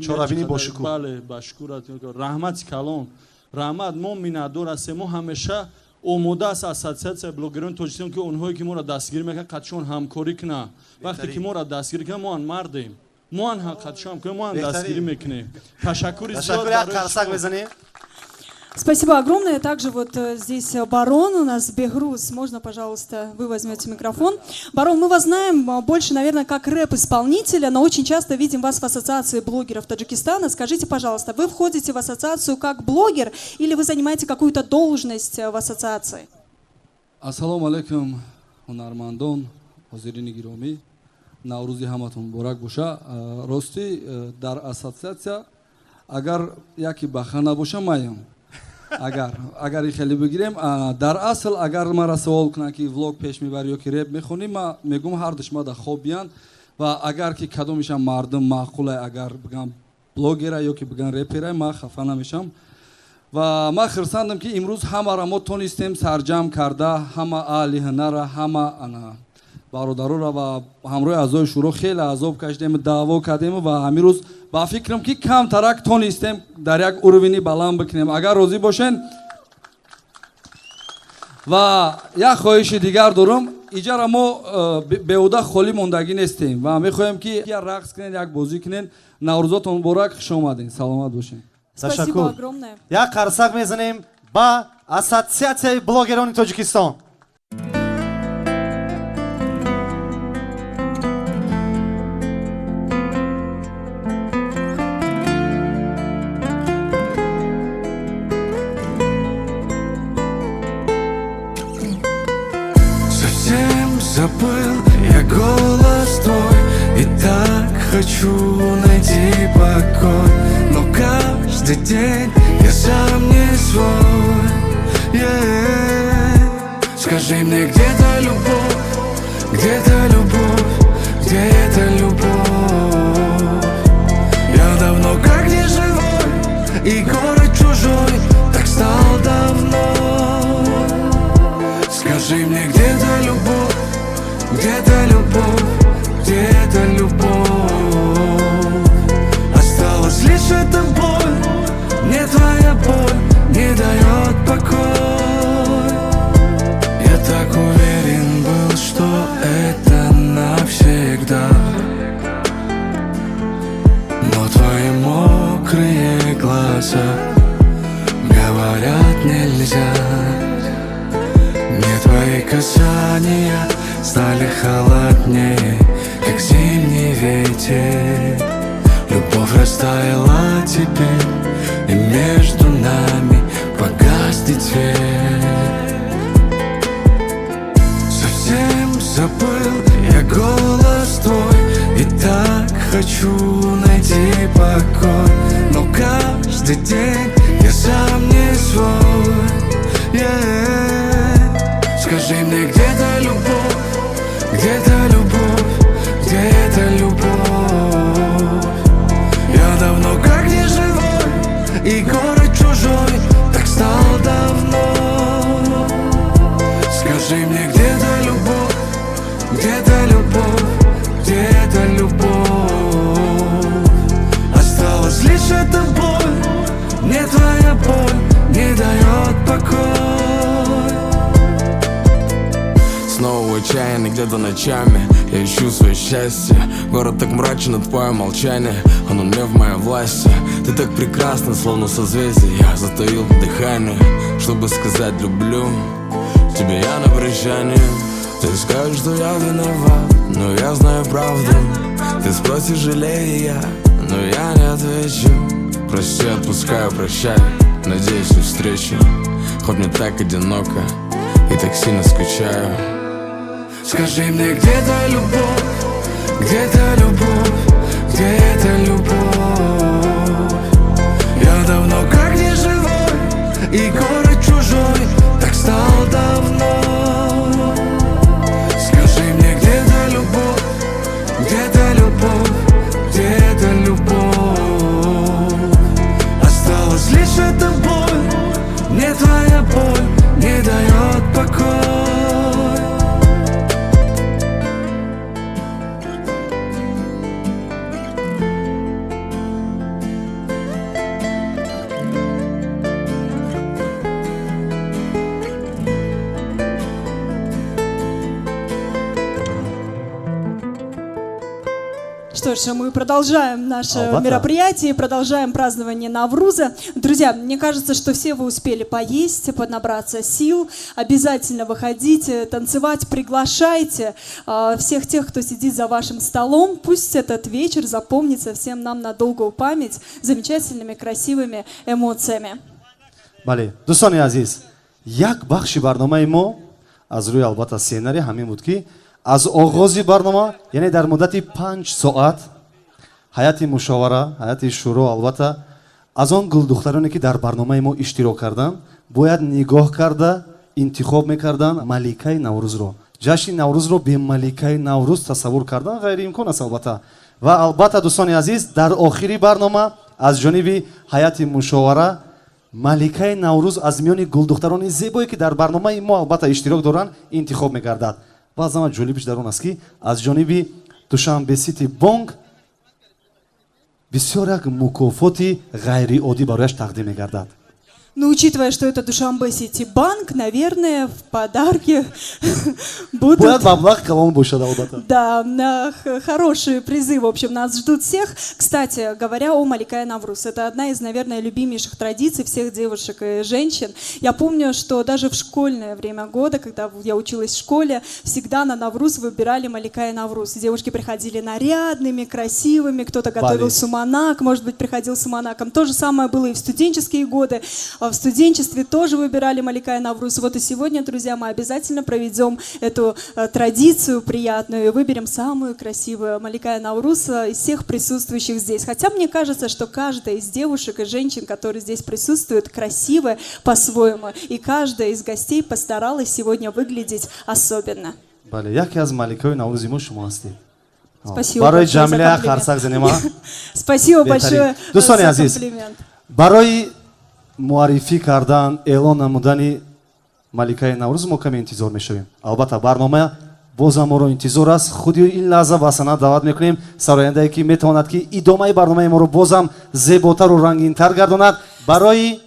чорабини бошукӯҳ. бале башкурат раҳмати калон. раҳмат, мо миннатдор ҳастем. мо ҳамеша омода аст ассотсиатсияи блогерони тоҷикистон ки онҳое ки моро дастгирӣ мекунанд қадшон ҳамкорӣ кунанд. вақте ки моро дастгирӣ кунанд, моан мардем, моан қадшон кунем, моан дастгирӣ мекунем. Ташаккури зиёд барои шумо. Спасибо огромное. Также вот здесь Барон у нас, Бехруз. Можно, пожалуйста, вы возьмете микрофон. Барон, мы вас знаем больше, наверное, как рэп-исполнителя, но очень часто видим вас в ассоциации блогеров Таджикистана. Скажите, пожалуйста, вы входите в ассоциацию как блогер или вы занимаете какую-то должность в ассоциации? Ассаламу алейкум, ҳунармандон, ҳозирини гиромӣ. Наврӯзи ҳаматон муборак боша. Рости дар ассоциация агар яки бахана боша маям. Агар хеле бигирем, дар асл агар мара савол кунанд ки влог пеш мебари ё ки реп мехонӣ, ма мегӯм ҳар душмада хобиянд ва агар ки кадомишам мардум маъқуле, агар бигам блогера ё ки бигам репера, ма хафа намешам. ва ма хирсандам ки имрӯз ҳамаро мо тонистем сарҷамъ карда, ҳама аҳли ҳунара, ҳама бародарора ва ҳамроҳи аъзои шӯро хеле азоб кашидем, даъво кардем ва ҳамин рӯз ба фикрам ки камтарак тонистем дар як уровни баланд бикунем. Агар розӣ бошен. ва як хоҳиши дигар дорам. иҷара мо беҳуда холӣ мондагӣ нестем ва мехоҳем ки як рақс кунен, як бозӣ кунен. наврӯзотон муборак, хуш омадед, саломат бошед. Спасибо огромное. Як қарсак мезанем ба ассотсиатсияи блогерони Тоҷикистон. Забыл я голос твой и так хочу найти покой, но каждый день я сам не свой. Скажи мне, где-то любовь, где-то любовь, где эта любовь? Я давно как не живой, и город чужой так стал давно. Скажи мне, где-то любовь, где-то любовь, где-то любовь? Осталась лишь эта боль, мне твоя боль не дает покой. Я так уверен был, что это навсегда, но твои мокрые глаза говорят нельзя. Мне твои касания стали холоднее, как зимний ветер. Любовь растаяла теперь, и между нами погаснет свет. Совсем забыл я голос твой, и так хочу найти покой, но каждый день я сам не свой. Скажи мне, где-то любовь, где-то любовь, где-то любовь? Я давно как не живой, и город чужой так стал давно. Скажи мне, где-то любовь, где-то любовь, где-то любовь? Осталась лишь эта боль, мне твоя боль не дает покой. Снова отчаянный где-то ночами я ищу свое счастье. Город так мрачен, от твое молчание, оно не в моей власти. Ты так прекрасна, словно созвездие. Я затаил дыхание, чтобы сказать люблю тебе я на прощание. Ты скажешь, что я виноват, но я знаю правду. Ты спросишь, жалею я, но я не отвечу. Прости, отпускаю, прощай, надеюсь, встречу. Хоть мне так одиноко и так сильно скучаю. Скажи мне, где та любовь, где та любовь, где та любовь? Я давно как не живой, и город чужой так стал давно. Скажи мне, где та любовь, где та любовь, где та любовь? Осталась лишь эта боль, мне твоя боль не дает покоя. Что ж, мы продолжаем наше мероприятие, продолжаем празднование Навруза. Друзья, мне кажется, что все вы успели поесть, поднабраться сил. Обязательно выходите, танцевать, приглашайте всех тех, кто сидит за вашим столом. Пусть этот вечер запомнится всем нам на долгую память замечательными, красивыми эмоциями. Бале, дӯстони азиз, як бахши барномаи мо аз рӯи албатта сценарий ҳамин буд ки аз оғози барнома, яъне дар муддати 5 соат ҳайати мушовара, ҳайати шуро албатта аз он гулдухтароне ки дар барномаи мо иштирок карданд бояд нигоҳ карда интихоб мекарданд маликаи наврӯзро. ҷашни наврӯзро бе маликаи наврӯз тасаввур кардан ғайриимкон аст албатта. Ва албатта дӯстони азиз, дар охири барнома аз ҷониби ҳайати мушовара маликаи наврӯз аз миёни гулдухтарони зебое ки дар барномаи мо албатта иштирок доранд интихоб мегардад. ва аз ҳама ҷолибиш дар он аст ки аз ҷониби Душанбе Сити Бонк бисёр як мукофоти ғайриоддӣ барояш тақдим мегардад. Ну, учитывая, что это Душанбе Сити Банк, наверное, в подарке будут... Да, хорошие призы, в общем, нас ждут всех. Кстати, говоря о Маликае Навруз, это одна из, наверное, любимейших традиций всех девушек и женщин. Я помню, что даже в школьное время года, когда я училась в школе, всегда на Навруз выбирали Маликае Навруз. Девушки приходили нарядными, красивыми, кто-то готовил суманак, может быть, приходил с суманаком. То же самое было и в студенческие годы. В студенчестве тоже выбирали Маликае Навруз. Вот и сегодня, друзья, мы обязательно проведем эту традицию приятную и выберем самую красивую Маликае Навруз из всех присутствующих здесь. Хотя мне кажется, что каждая из девушек и женщин, которые здесь присутствуют, красивая по-своему. И каждая из гостей постаралась сегодня выглядеть особенно. Спасибо большое за комплимент. Спасибо большое за комплимент. муаррифӣ кардан, эълон намудани Маликаи Наврӯз мо каме интизор мешавем. Албатта барнома бозам моро интизор аст. худи ин лаҳза ба санад даъват мекунем сарояндае ки метавонад ки идомаи барномаи моро бозам зеботару рангинтар гардонад. Барои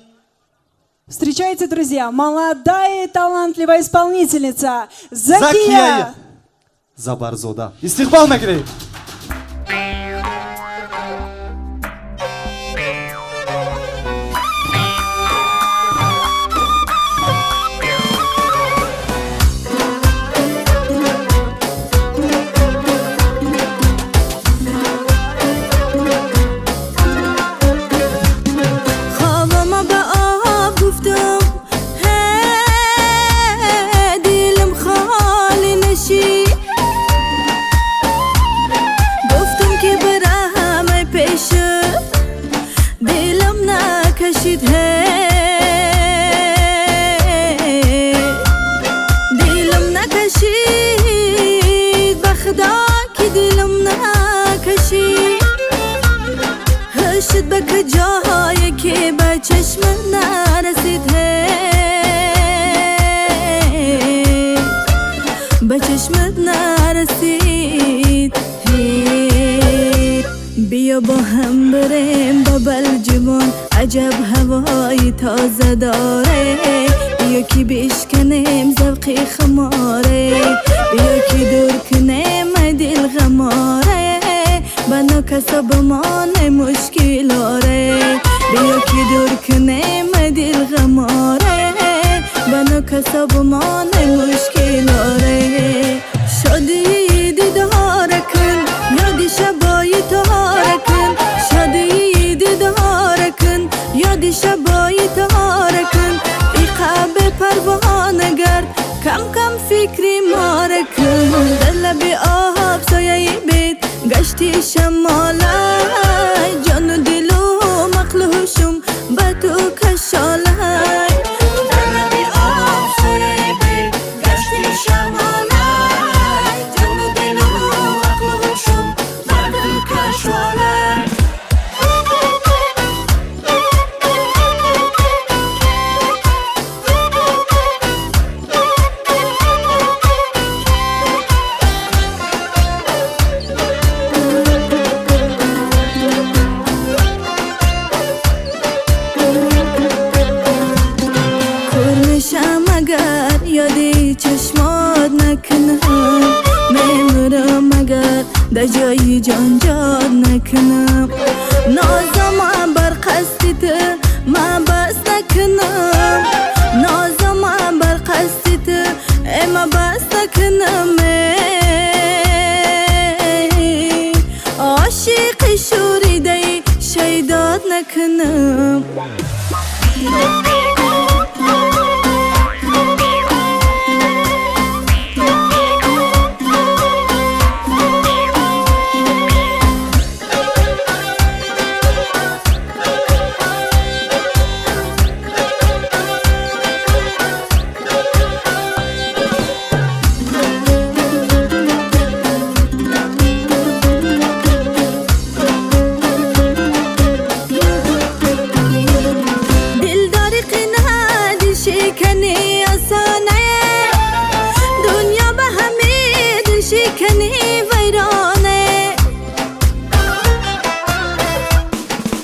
Встречайте, друзья, молодая и талантливая исполнительница Закия Забарзода. Истиқбол мекунем. بیا با هم بریم با بلجمون عجب هوایی تازه داره بیا که بشکنیم ذوقی خماره بیا که دور کنیم دل غماره بنا کسب مان مشکلاره بیا که دور کنیم دل غماره بنا کسب مان مشکلاره شادی دیدار کن یادی شبای تهار کن شادی دیدار کن یادی شبای تهار کن ای قبل پروانه گرد کم کم فکری ماره کن در لب آب سایه بید گشتی شماله جان و دل و عقل و هوشم به تو کشاله در لب آب سایه بید گشتی شماله جان و دل و عقل و هوشم به تو کشاله چشمات نکنم میمرم اگر در جای جان جان نکنم نازم بر قصد تو من بس نکنم نازم بر قصد تو اما بس نکنم عاشق شوریده شیدات نکنم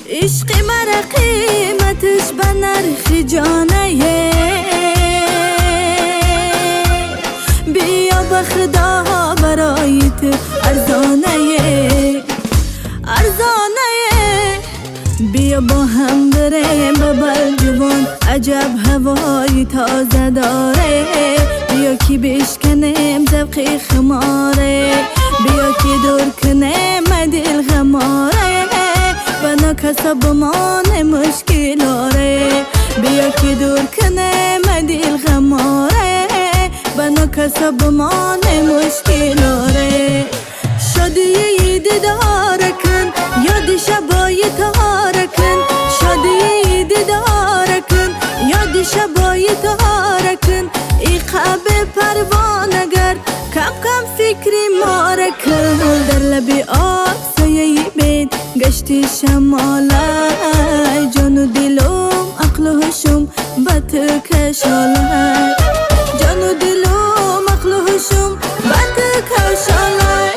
عشق مرا قیمتش به نرخ جانه بیا به خدا برای تو ارزانه بیا با هم بریم به بلجوان عجب هوای تازه داره بیا که بشکنیم ذوق خماره بیا که دور کنیم دل غماره بنا کسب مان مشکلاره بیا که دور کنیم دل غماره بنا کسب مان مشکلاره شادی دیدار کن یاد شبای تار کن شادی دیدار کن یاد شبای تار کن ای قلب پروانه گرد کم کم فکری ماره کن در لب آب سایه بید گشتی شماله جان و دلم عقل و هوشم به تو کشاله جان و دلم عقل و هوشم به تو کشاله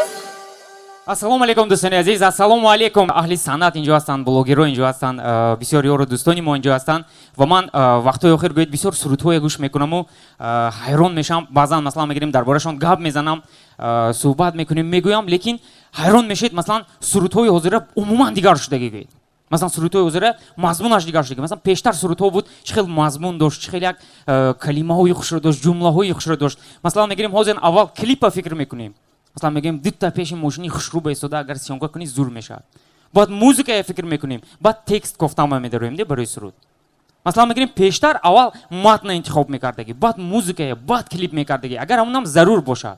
ассалому алейкум дӯстони азиз ассалому алейкум аҳли санъат инҷо ҳастанд блогерҳо инҷо ҳастанд бисёр ёру дӯстони мо инҷо ҳастанд ва ман вақтҳои охир гӯед бисёр сурудҳое гӯш мекунаму ҳайрон мешавам баъзан масалан мегирем дар борашон гап мезанам суҳбат мекунем мегӯям лекин ҳайрон мешавед масалан сурудҳои ҳозира умуман дигар шудагӣ гӯед масалан сурудҳои ҳозира мазмунаш дигар шудагӣ масалан пештар сурудҳо буд чӣ хел мазмун дошт чӣ хел як калимаҳои хушро дошт ҷумлаҳои хушро дошт масалан мегирем ҳозир аввал клипа фикр мекунем مثلا میگیم دیتا پیش ماشینی خوشرو بیستوده اگر سیانگاه کنی زور میشه بعد موزیک فکر میکنیم بعد تکست گفتم میداریم دی برای سرود مثلا میگیم پیشتر اول متن انتخاب میکردگی بعد موزیک بعد کلیپ میکردگی اگر اونم ضرور باشه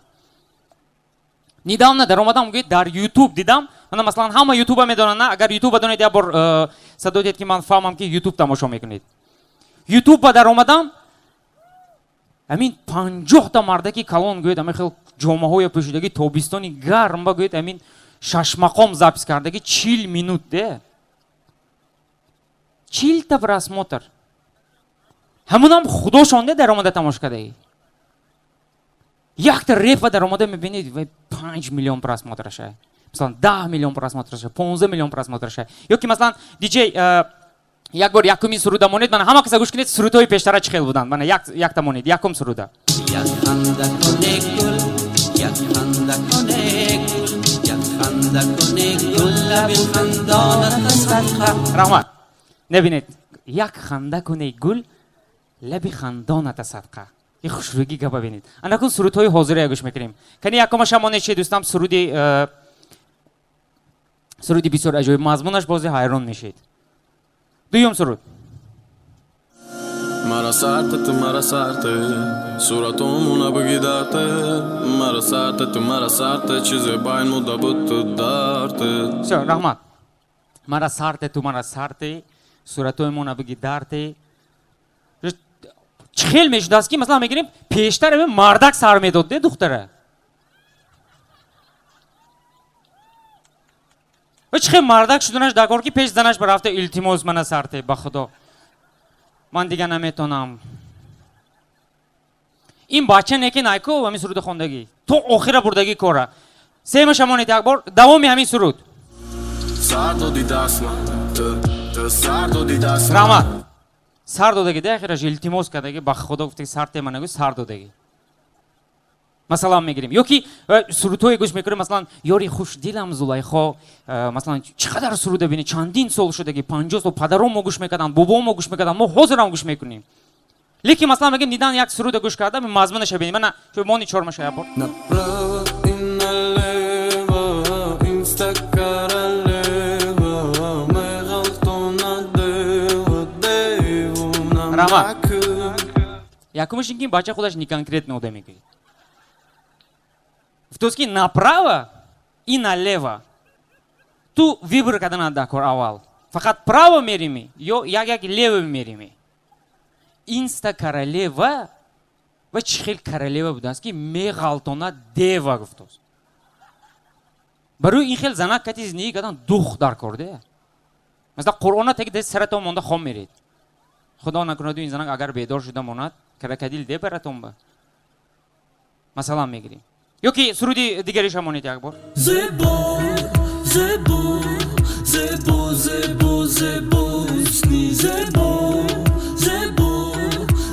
недавно در اومدم گفت در یوتیوب دیدم من مثلا همه یوتیوب میدونن نه اگر یوتیوب بدونید یا بار صدا دید که من فهمم که یوتیوب تماشا میکنید یوتیوب در اومدم همین 50 تا مردکی کلان گوید همین خیلی جامعه‌های پوشیدگی تابستانی گرم با گوید همین 6 مقام запись کردگی 40 минут ده 40 تا просмотр همونم خدا شونده در اومده تماشا کردگی یک تا ریپ در اومده میبینید 5 میلیون просмотр شه مثلا 10 میلیون просмотр شه 15 میلیون просмотр شه یا که مثلا دیجی یک بار یکمی سروده مونید من همه کسا گوش کنید سرودهای پیشتره چه خیل بودن من یک تا مونید یکم سروده رحمت نبینید یک خنده کنه گل لب خندانت صدقه این خوشرویی گپ ببینید اندکون سرودهای حاضره گوش میکنیم کنی یکم شما چه دوستم سرودی بسیار عجیب مضمونش بازی حیران میشید دویم سرود مرا سرت تو مرا سرت صورتمون بگی درته مرا سرت تو مرا سرت چیز باین مودا بود تو درته все رحمت مرا سرت تو مرا سرت صورتمون بگی درته چخیل میشداست که مثلا میگیم پیشتر به مردک سر میداد دختره و چخیل مردک شدنش دکار که پیش زنش برافته التماس من سرته با خدا من دیگه نمیتونم این بچه نکی نایکو و همین سرود خوندگی تو آخر بردگی کاره سه شمانیت یک بار دوامی همین سرود رحمت سر دادگی ده خیرش التماس کردگی با خدا گفته سرته من نگو سر دادگی مثلا میگیریم یا که سرودهای گوش میکنیم مثلا یاری خوش دیلم زلیخا مثلا چقدر سرود بینی چندین سال شده که 50 سال پدرم گوش میکردن بابام گوش میکردن ما حاضرم گوش میکنیم لیکن مثلا میگیم دیدن یک سرود گوش کردم مضمونش ببینیم من شو مونی چهارمش یا بار رحمت якумш این بچه خودش не конкретно میگه в то есть направо и налево ту выбор когда надо дакор авал фақат право мерими ё як лево мерими инста королева ва чихел королева будааст ки меғалтона дева гуфтост барои ин хел занак кати зиндагӣ кардан дух даркор де масалан қуръона теги де саратон монда хом меред худо накунаду ин занак агар бедор шуда монад крокодил де баратон ба масалан мегирем ё ки суруди дигари шамонед як бор زبو زبو زبو زبو زبوسنی زبو زبو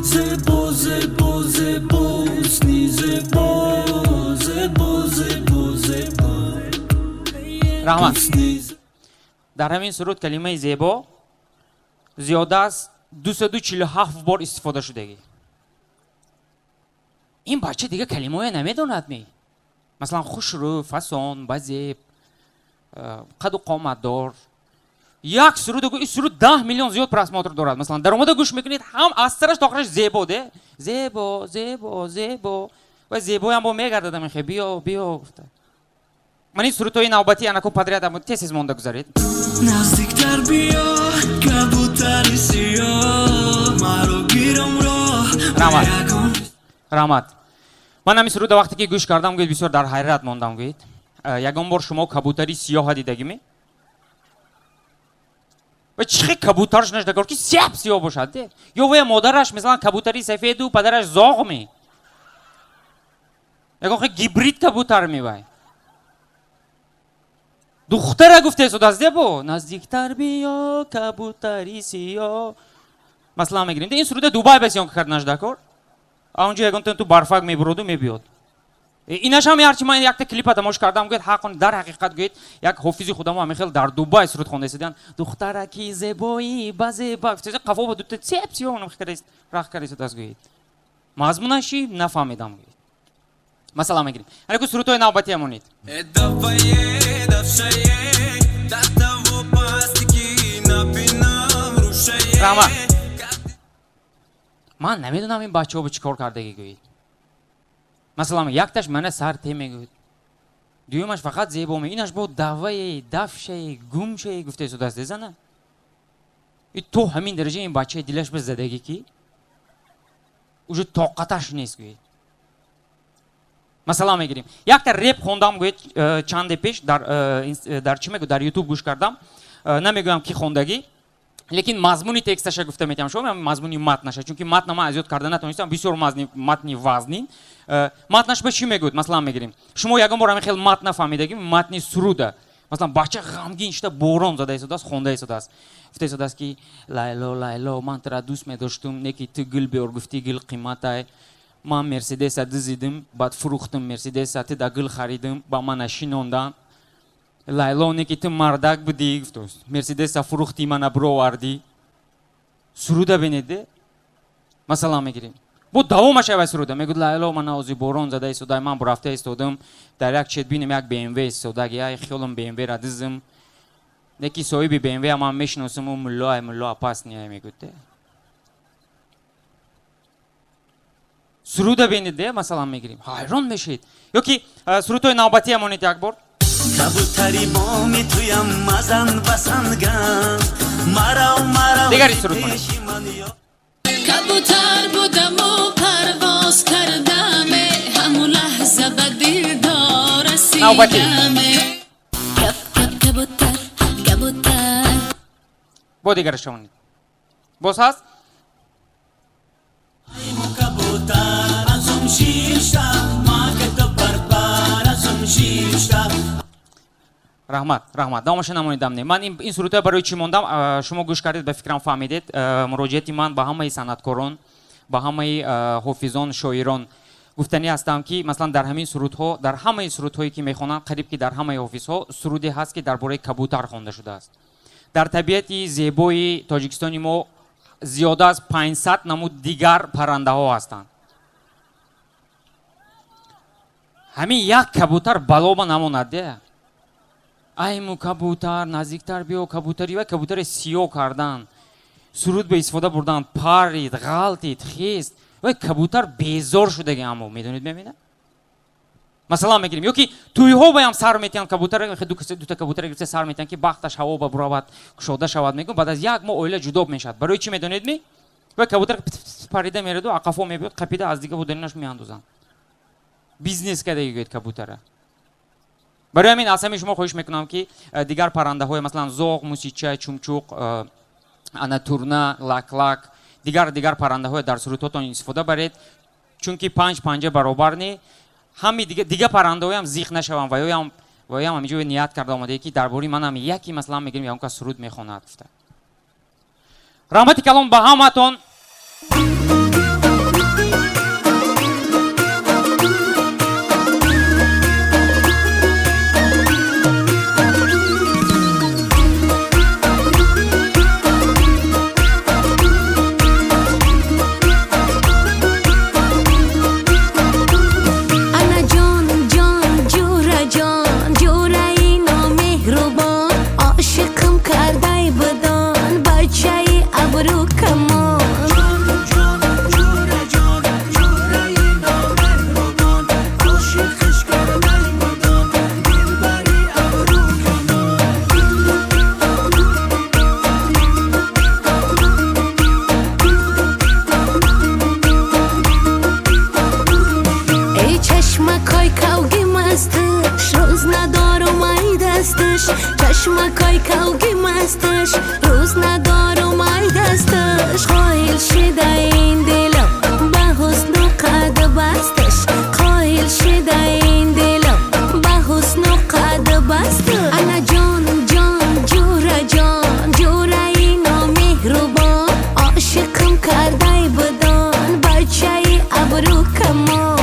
زبو زبو زبوسنی زبو زبو زبو زبو رحمت дар ҳамин суруд калимаи зебо зиёда аз 247 бор истифода шудагӣ ин бача дига калимаое намедонад ме масалан хушрӯ фасон базеб қаду қоматдор як суруд ин суруд 10 миллион зиёд просмотр дорад масалан дар омада гӯш мекунед ҳам аз сараш то охираш зебо де зебо зебо зебо ва зебоям бо мегардадам хе биё биё гуфта من این سرودهای نوبتی انکو پدریدم تیز مونده گذارید نزدیکتر بیا کبوتری سیاه مرو گیرم راه رحمت من همین سرود وقتی که گوش کردم گوید بسیار در حیرت موندم گوید یگان بار شما کبوتری سیاه دیدگی می و چه کبوترش نشده کار که سیاه سیاه باشد ده یا وی مادرش مثلا کبوتری سفید و پدرش زاغ می یگان خیلی گیبرید کبوتر می وای دختره گفته سود از دبو نزدیکتر بیا کبوتری سیاه مثلا میگیریم این سرود دوبای بسیار کردنش دکار اونجا یگان تو برفک میبرود و میبیاد اینش هم هرچی من یک تا کلیپ تماش کردم گفت حقا در حقیقت گفت یک حافظی خودم همه خیلی در دوبای سرود خونده سیدن دختره کی زیبایی بازیبا چیزا قفا بود تو سیپسی اونم خیلی راه کردی سود از گفت مضمونشی نفهمیدم گفت مثلا میگیریم الان سرودهای نوبتی همونید رحمت من نمیدونم این بچه ها به چیکار کردگی گوید مثلا یکتش منه سر ته میگوید دویمش فقط زیبا می اینش با دوای دفشه گمشه گفته سو دست دزنه تو همین درجه این بچه دیلش به زدگی کی اوجه طاقتش نیست گوید مثلا میگیریم یک تا ریپ خوندم گوید چند پیش در چی میگو در یوتیوب گوش کردم نمیگویم کی خوندگی لیکن مضمونی تکستش گفته میتونم شما مضمونی متنش چون که متن ما ازیاد کردن نتونستم بسیار متنی وزنین متنش به چی میگوید مثلا میگیریم شما یگان بار خیلی متن فهمیدگی متنی سروده مثلا بچه غمگین شده باران زده است دست خونده است دست گفته است دست که لایلو لایلو من تو را دوست می‌داشتم نکی تو گل بیار گفتی گل قیمته من مرسدس دزدیدم بعد فروختم مرسدس تو دا گل خریدم با من نشینوندن لایلو نکی تو مردک بودی گفتست مرسدس فروختی من برو آوردی سروده بینیده مثلا میگیریم بود دوامش اول سروده میگود لایلو من آزی باران زده است دای من برفته استودم در یک چت بینم یک BMW استودگی ای خیالم BMW را دیدم نکی صاحب BMW من میشناسم و ملا پاس نیای میگوده суруда бениде масалан мегирем ҳайрон мешед ёки сурудҳои навбатия монед як бор کبوتری ما میتویم مزن بسندگم مرا دیگری سرود کنید کبوتر بودم و پرواز کردم همون لحظه به دیدار رسیدم کبوتر کبوتر با دیگرش شونید باز هست کبوتر ازم شیشتم ما که تو بربر ازم شیشتم раҳмат дамоша намонидам не ман ин сурудҳоя барои чӣ мондам шумо гӯш кардед ба фикрам фаҳмидед муроҷиати ман ба ҳамаи санъаткорон ба ҳамаи ҳофизон шоирон гуфтанӣ ҳастам ки маслан дар ҳамин сурудҳо дар ҳамаи сурудҳое ки мехонанд қариб ки дар ҳамаи ҳофизҳо суруде ҳаст ки дар бораи кабутар хонда шудааст дар табиати зебои тоҷикистони мо зиёда аз 500 намуд дигар паррандаҳо ҳастанд ҳамин як кабутар балоба намонад де ай мо кабутар наздиктар биё кабутари ва кабутари сиёҳ кардан суруд ба истифода бурдан парид ғалтид хист ва кабутар безор шудаги амо медонед мебинад масалан мегирем ёки тӯйҳо баям сар метиҳанд кабутар дута кабутар гирифта сар метиҳанд ки бахташ ҳаво ба буравад кушода шавад мегӯ баъд аз як моҳ оила ҷудо мешавад барои чӣ медонед ми ва кабутар парида мераду ақафо мебиёд қапида аз дига буданинаш меандозанд бизнес карда гӯед кабутара барои ҳамин аз ҳамин шумо хоҳиш мекунам ки дигар паррандаҳои маслан зоғ мусича чумчуқ анатурна лаклак дигар паррандаҳое дар сурудҳотон истифода баред чунки 5 панҷа баробар не ҳами дигар паррандаҳоям зиқ нашаванд ва ёям ҳаминҷое ният карда омадае ки дар бораи манам яке маслан мегирем ягон кас суруд мехонад гуфта раҳмати калом ба ҳаматон چشمکای کوگی مستش روز ندارم ای دستش قایل شده این دلم به حسن و قد بستش قایل شده این دلم به حسن و قد بستش انا جان جان جوره اینا مهربان عاشقم کرده بدان بچه ابرو کمان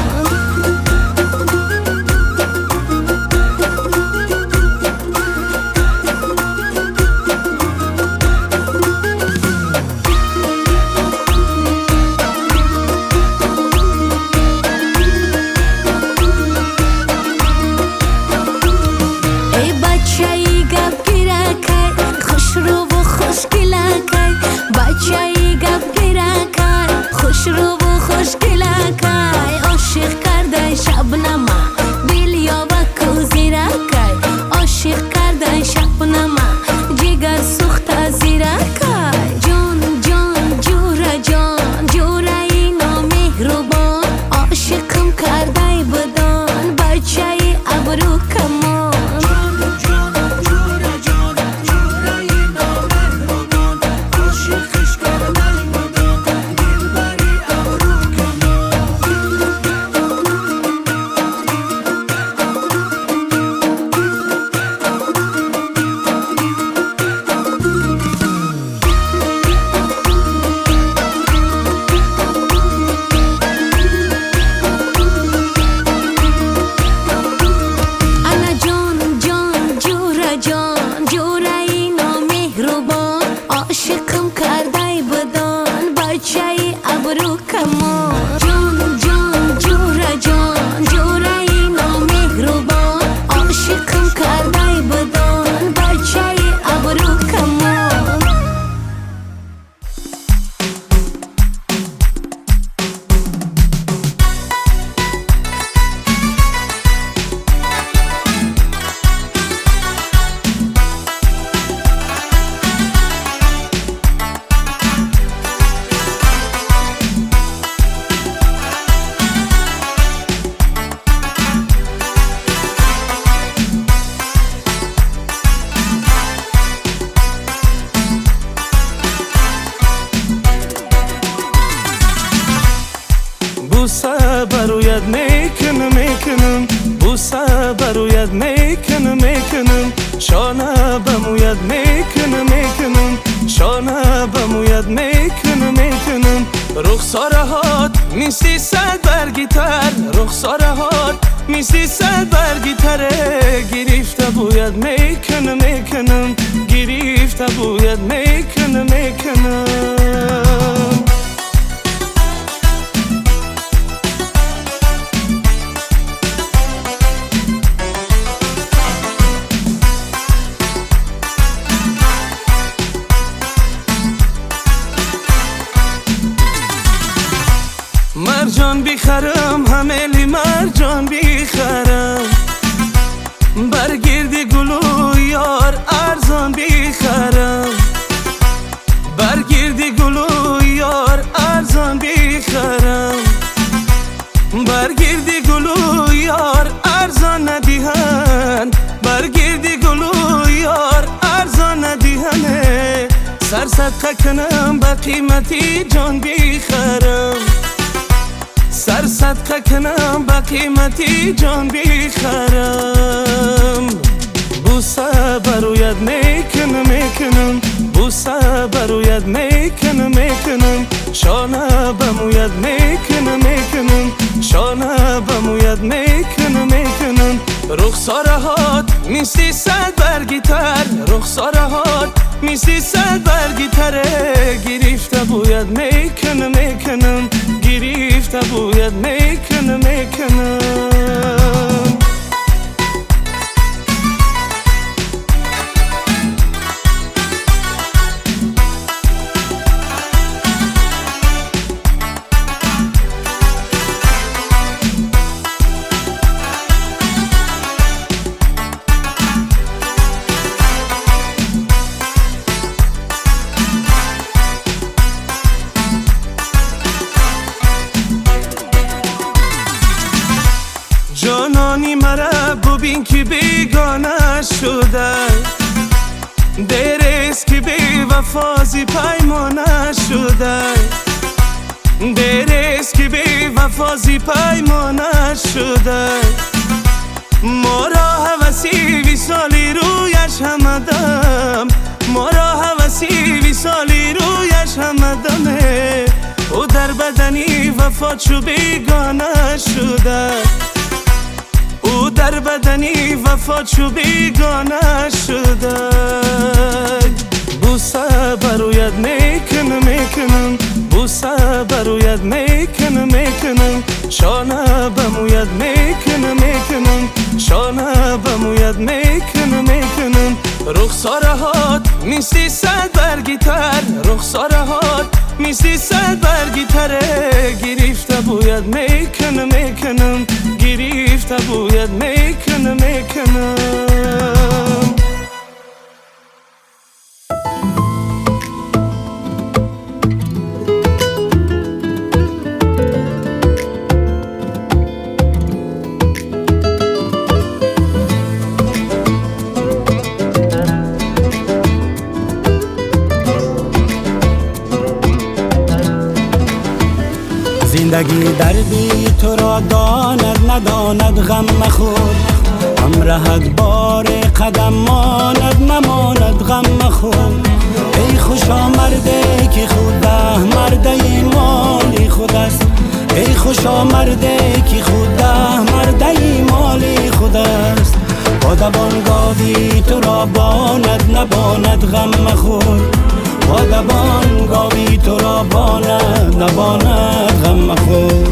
میکنم بوسه بروید میکنم شانه بموید میکنم شانه بموید میکنم رخسارهات میسی صد برگیتر رخسارهات میسی صد برگیتره گرفته بوید میکنم گرفته بوید میکنم مرجان بیخرم همیلی مرجان بیخرم برگردی گلو یار ارزان بیخرم برگردی گلو یار ارزان بیخرم برگردی گلو یار ارزان ندیهن برگردی گلو یار ارزان ندیهنه سر صدقه کنم با قیمتی جان بیخرم سر صدقه کنم با قیمتی جان بیخرم بوسه بروید میکنم بوسه بروید میکنم شانه بموید میکنم شانه بموید میکنم رخسارهات میسی صد برگیتر رخسارهات میسی صد برگیتره گرفته بوید میکنم گرفته بوید میکنم جانانی مرا ببین که بیگانه شده دیرست که بی وفازی پیمانه شده دیرست که بی وفازی پیمانه شده ما را حوثی وصالی رویش همدم ما را حوثی وصالی رویش همدمه او در بدنی وفات شو بیگانه شده او در بدنی وفات شو بیگانه شده بوسه بروید میکنم بوسه بروید میکنم شانه بموید میکنم شانه بموید میکنم رخسارهات میسی صد برگیتر رخسارهات میسی صد برگیتره گرفته بوید میکنم گرفته بوید میکنم زندگی دردی تو را داند نداند غم مخور هم رهد بار قدم ماند نماند غم مخور ای خوشا مرده که خود ده مرده مالی خود است ای خوشا مرده که خود ده مرده مالی خود است بادبان گاوی تو را باند نباند غم مخور بادبان گاوی تو را باند نباند غم مخور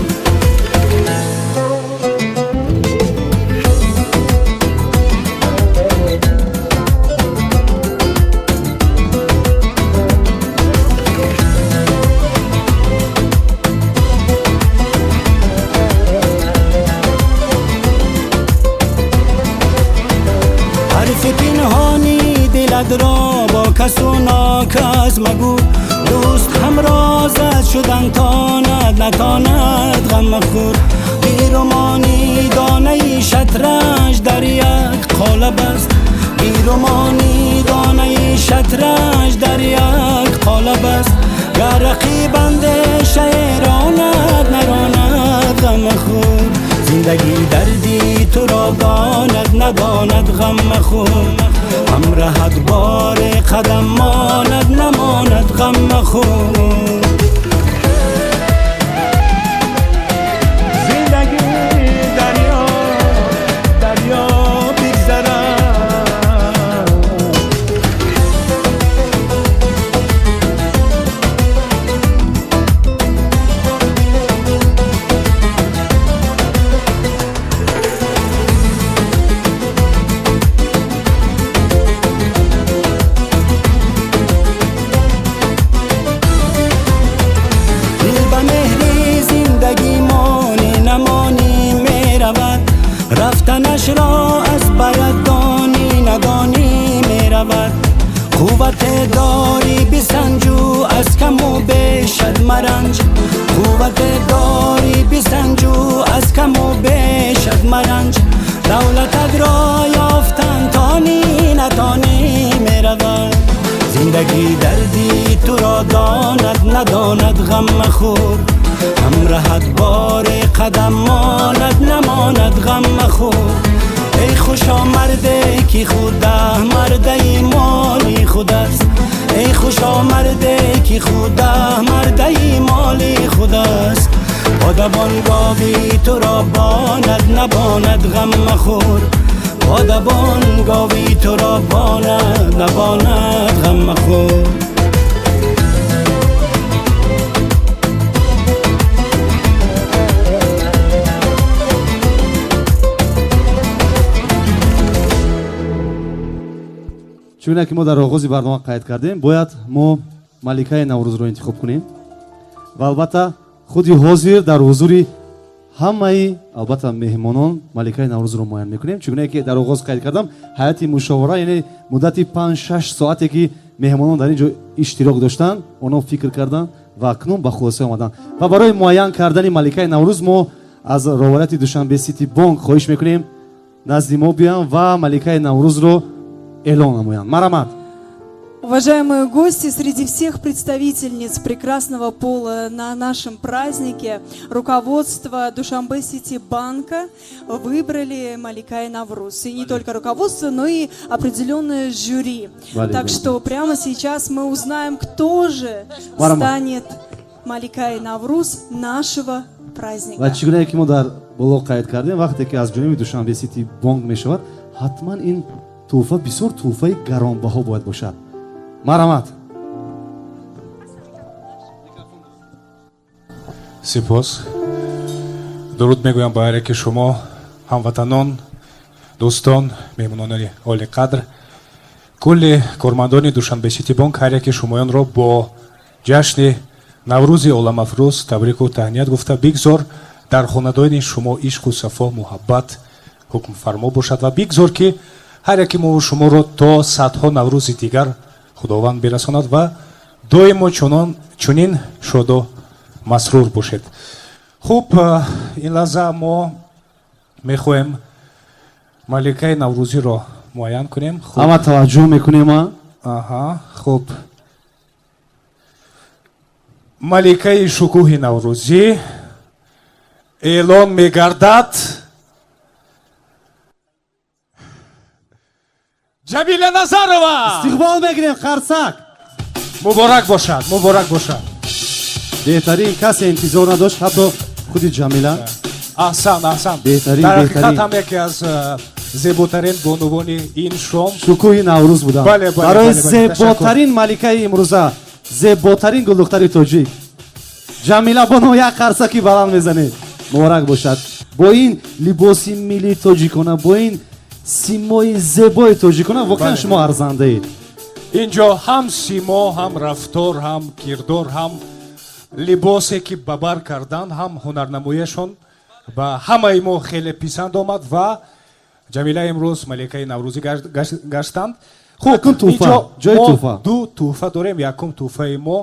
حرف پنهانی دلت را با کس و ناکس مگو دوست همرازت شدن تاند نتاند غم مخور بیرمانی دانه شطرنج در یک قالب است بیرمانی دانه شطرنج در یک قالب است گر رقیبند شعراند نراند غم مخور زندگی دردی تو را داند نداند غم مخور هم رهد بار قدم ماند نماند غم مخور زندگی دریا بگذرد رفتنش را از باید دانی ندانی می رود قوت داری بسنجو از کم و بیشت مرنج قوت داری بسنجو از کم و بیشت مرنج دولتت را یافتن تانی نتانی می رود زندگی دردی تو را داند نداند غم مخور هم رهد بار قدم ماند نماند غم مخور ای خوشا مرده که خوده مرده مالی خود است ای خوشا مرده که خوده مرده مالی خود است بادبان گاوی تو را باند نباند غم مخور بادبان گاوی تو را باند نباند غم مخور чуне ки мо дар оғози барнома қайд кардем бояд мо маликаи наврӯзро интихоб кунем ва албатта худи ҳозир дар ҳузури ҳамаи албатта меҳмонон маликаи наврӯзро муайян мекунем чуне ки дар оғоз қайд кардам ҳайати мушовара яъне муддати 5-6 соате ки меҳмонон дар ин ҷо иштирок доштанд онҳо фикр карданд ва акнун ба хулоса омаданд ва барои муайян кардани маликаи наврӯз мо аз роварияти душанбе сити бонк хоҳиш мекунем назди мо биям ва маликаи наврӯзро элон намоянд. Марамат. Уважаемые гости, среди всех представительниц прекрасного пола на нашем празднике руководство Душанбе Сити банка выбрали Маликай Навруз. И не только руководство, но и определенное жюри. Так что прямо сейчас мы узнаем, кто же станет Маликай Навруз нашего праздника. ва чигуне ки мо дар боло қайд кардем вақте ки аз ҷониби Душанбе Сити банк мешавад ҳатман ин тӯҳфа бисёр тӯҳфаи гаронбаҳо бояд бошад. Марамат. Сипос. Дуруд мегӯям ба ҳаре ки шумо ҳамватанон, дӯстон, меҳмонони олиқадр, кулли кормандони Душанбе Сити банк ҳаре ки шумоёнро бо ҷашни Наврӯзи оламафрӯз табрику таҳният гуфта бигзор дар хонадони шумо ишқу сафо муҳаббат ҳукмфармо бошад ва бигзор ки ҳар яке мо шуморо то садҳо наврӯзи дигар худованд бирасонад ва доимо чунин шоду масрур бошед. хуб ин лаҳза мо мехоҳем маликаи наврӯзиро муайян кунем. ҳама таваҷҷӯҳ мекунем. хуб маликаи шукӯҳи наврӯзӣ эълон мегардад ҷамила назарова. истиқбол мегирем қарсак. муборак бошад, муборак бошад. беҳтарин касе интизор надошт ҳатто худи ҷамила. аҳсан аҳсан. беҳтарин дар ҳақиқат ҳам яке аз зеботарин бонувони ин шом шукӯҳи наврӯз буданд. барои зеботарин маликаи имрӯза зеботарин гулдухтари тоҷик ҷамила боно як қарсаки баланд мезанед. муборак бошад. бо ин либоси миллии тоҷикона бо ин симои зебои тоҷикона воқеан шумо арзандаед. инҷо ҳам симо ҳам рафтор ҳам кирдор ҳам либосе ки ба бар карданд ҳам ҳунарнамояшон ба ҳамаи мо хеле писанд омад ва ҷамила имрӯз маликаи наврӯзӣ гаштанд. хуб инҷо мо ду тӯҳфа дорем. якум тӯҳфаи мо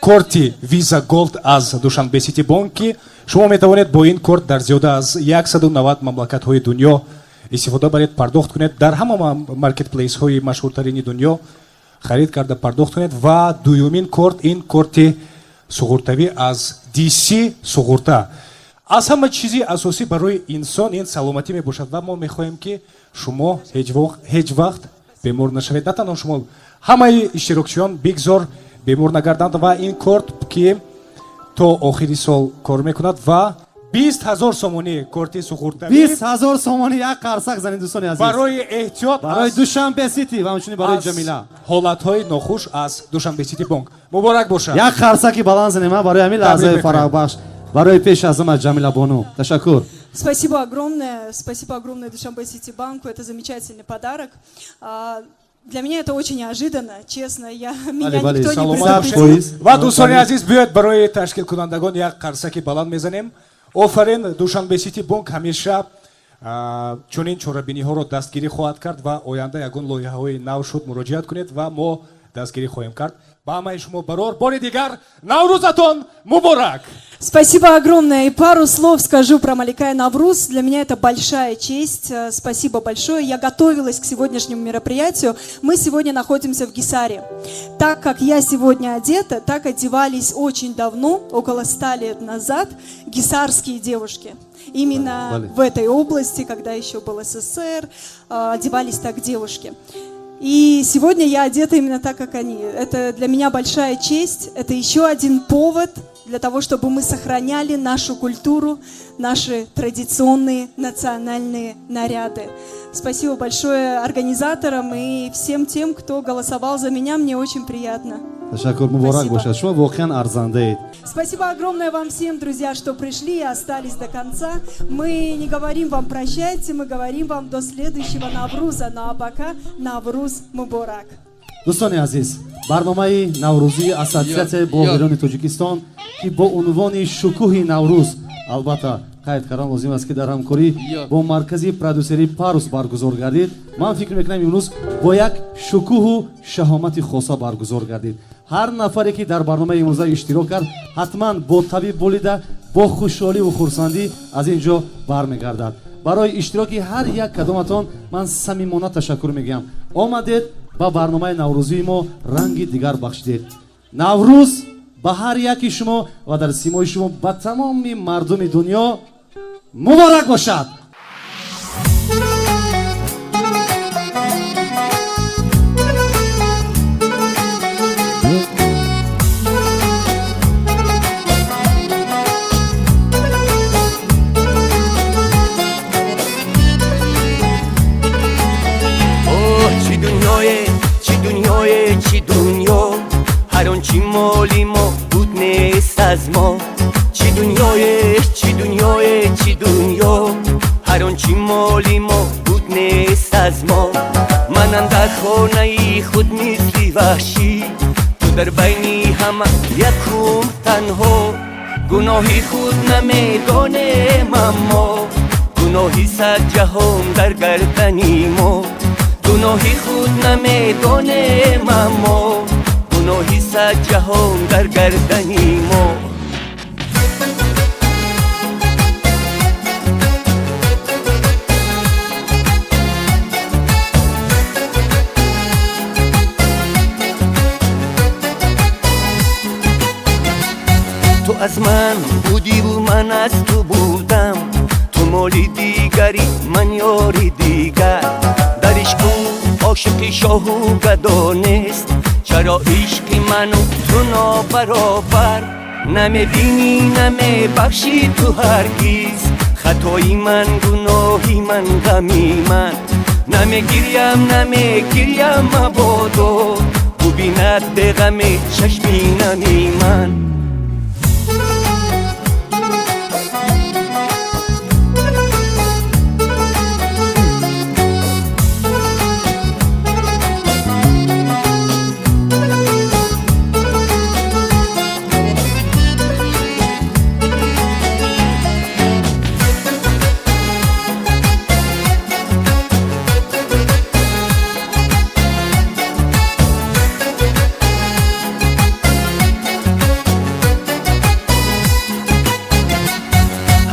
корти виза голд аз Душанбе Сити банки. шумо метавонед бо ин корт дар зиёда аз 190 мамлакатҳои дунё истифода баред, пардохт кунед, дар ҳама маркетплейсҳои машҳуртарини дунё харид карда пардохт кунед. ва дуюмин корт ин корти суғуртавӣ аз DC суғурта. аз ҳама чизи асосӣ барои инсон ин саломатӣ мебошад ва мо мехоҳем ки шумо ҳеҷ вақт бемор нашавед. На танҳо шумо, ҳамаи иштирокчиён бигзор бемор нагарданд ва ин корт ки то охири сол кор мекунад ва 20,000 сомонӣ корти сухуртавӣ 20,000 сомонӣ як қарсак занед дӯстони азиз барои эҳтиёт барои Душанбе Сити ва ҳамчунин барои Ҷамила ҳолатҳои нохуш аз Душанбе Сити Банк муборак бошад. як қарсаки баланд занем барои ҳамин лаҳзаи фарахбахш барои пеш аз ҳама Ҷамила Бону. Ташаккур. Спасибо огромное Душанбе Сити Банку, это замечательный подарок. Для меня это очень неожиданно, честно, меня никто не предупредил. ва дӯстони азиз биёед барои ташкилкунандагон як қарсаки баланд мезанем. Офарин, Душанбе Сити Банк ҳамеша чунин чорабиниҳоро дастгирӣ хоҳад кард ва оянда ягон лоиҳаҳои нав шуд муроҷиат кунед ва мо дастгирӣ хоҳем кард. Ба ҳамаи шумо барор бори дигар Наврӯзатон муборак. Спасибо огромное. И пару слов скажу про Маликай Навруз. Для меня это большая честь. Спасибо большое. Я готовилась к сегодняшнему мероприятию. Мы сегодня находимся в Гисаре. Так как я сегодня одета, так одевались очень давно, около 100 лет назад, гисарские девушки. Именно в этой области, когда еще был СССР, одевались так девушки. И сегодня я одета именно так, как они. Это для меня большая честь. Это еще один повод для того, чтобы мы сохраняли нашу культуру, наши традиционные национальные наряды. Спасибо большое организаторам и всем тем, кто голосовал за меня. Мне очень приятно. Ташаккур, муборак бошад. Шумо воқеан арзандаед. Спасибо огромное вам всем, друзья, что пришли и остались до конца. Мы не говорим вам прощайте, мы говорим вам до следующего Навруза. Ну а пока Навруз муборак. дӯстони азиз, барномаи наврӯзии ассотсиатсияи блогерони Тоҷикистон ки бо унвони шукӯҳи Наврӯз, албатта қайд кардан лозим аст ки дар ҳамкорӣ бо маркази продюсерии Парус баргузор гардид. Ман фикр мекунам имрӯз бо як шукӯҳу шаҳомати хоса баргузор гардид. ҳар нафаре ки дар барномаи имрӯза иштирок кард ҳатман бо табиб болида бо хушҳоливу хурсандӣ аз ин ҷо бармегардад. барои иштироки ҳар як кадоматон ман самимона ташаккур мегӯям. омадед ба барномаи наврӯзии мо ранги дигар бахшидед. Наврӯз ба ҳар яки шумо ва дар симои шумо ба тамоми мардуми дунё муборак бошад. چی دنیا هر آن چی مالی ما بود نیست از ما چی دنیای چی دنیا هر آن چی مالی ما بود نیست از ما منم در خانه خود مثلی وحشی تو در بینی همه یکم تنها گناهی خود نمیدانم اما گناهی صد جهان در گردنی ما گناهی خود نمیدانم اما گناهی صد جهان در گردنی ما تو از من بودی و من از تو بودم تو مالی دیگری من یاری دیگر در عشق عاشقی شاه و گدا نیست چرا عشق من و تو نابرابر نمیبینی نمیبخشی تو هرگیز خطایی من گناهی من غمی من نمیگریم مبادا ببیند به غم چشمی نمی من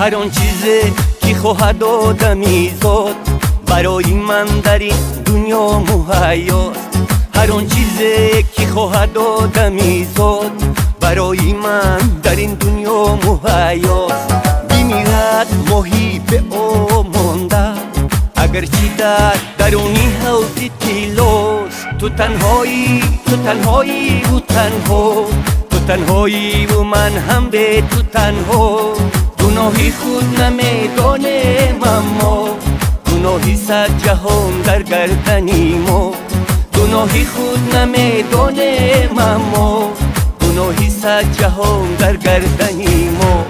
هر آن چیزی که خواهد آدمی زاد برای من در این دنیا مهیاست هر آن چیزی که خواهد آدمی زاد برای من در این دنیا مهیاست بی میرد محیط او مانده اگرچه در درونی حوض تیلوس تو تنهایی و تنها تو تنهایی و من هم به تو تنها گناهی خود نمیدانم اما گناهی صد جهان در گردنی ما گناهی خود نمیدانم اما گناهی صد جهان در گردنی ما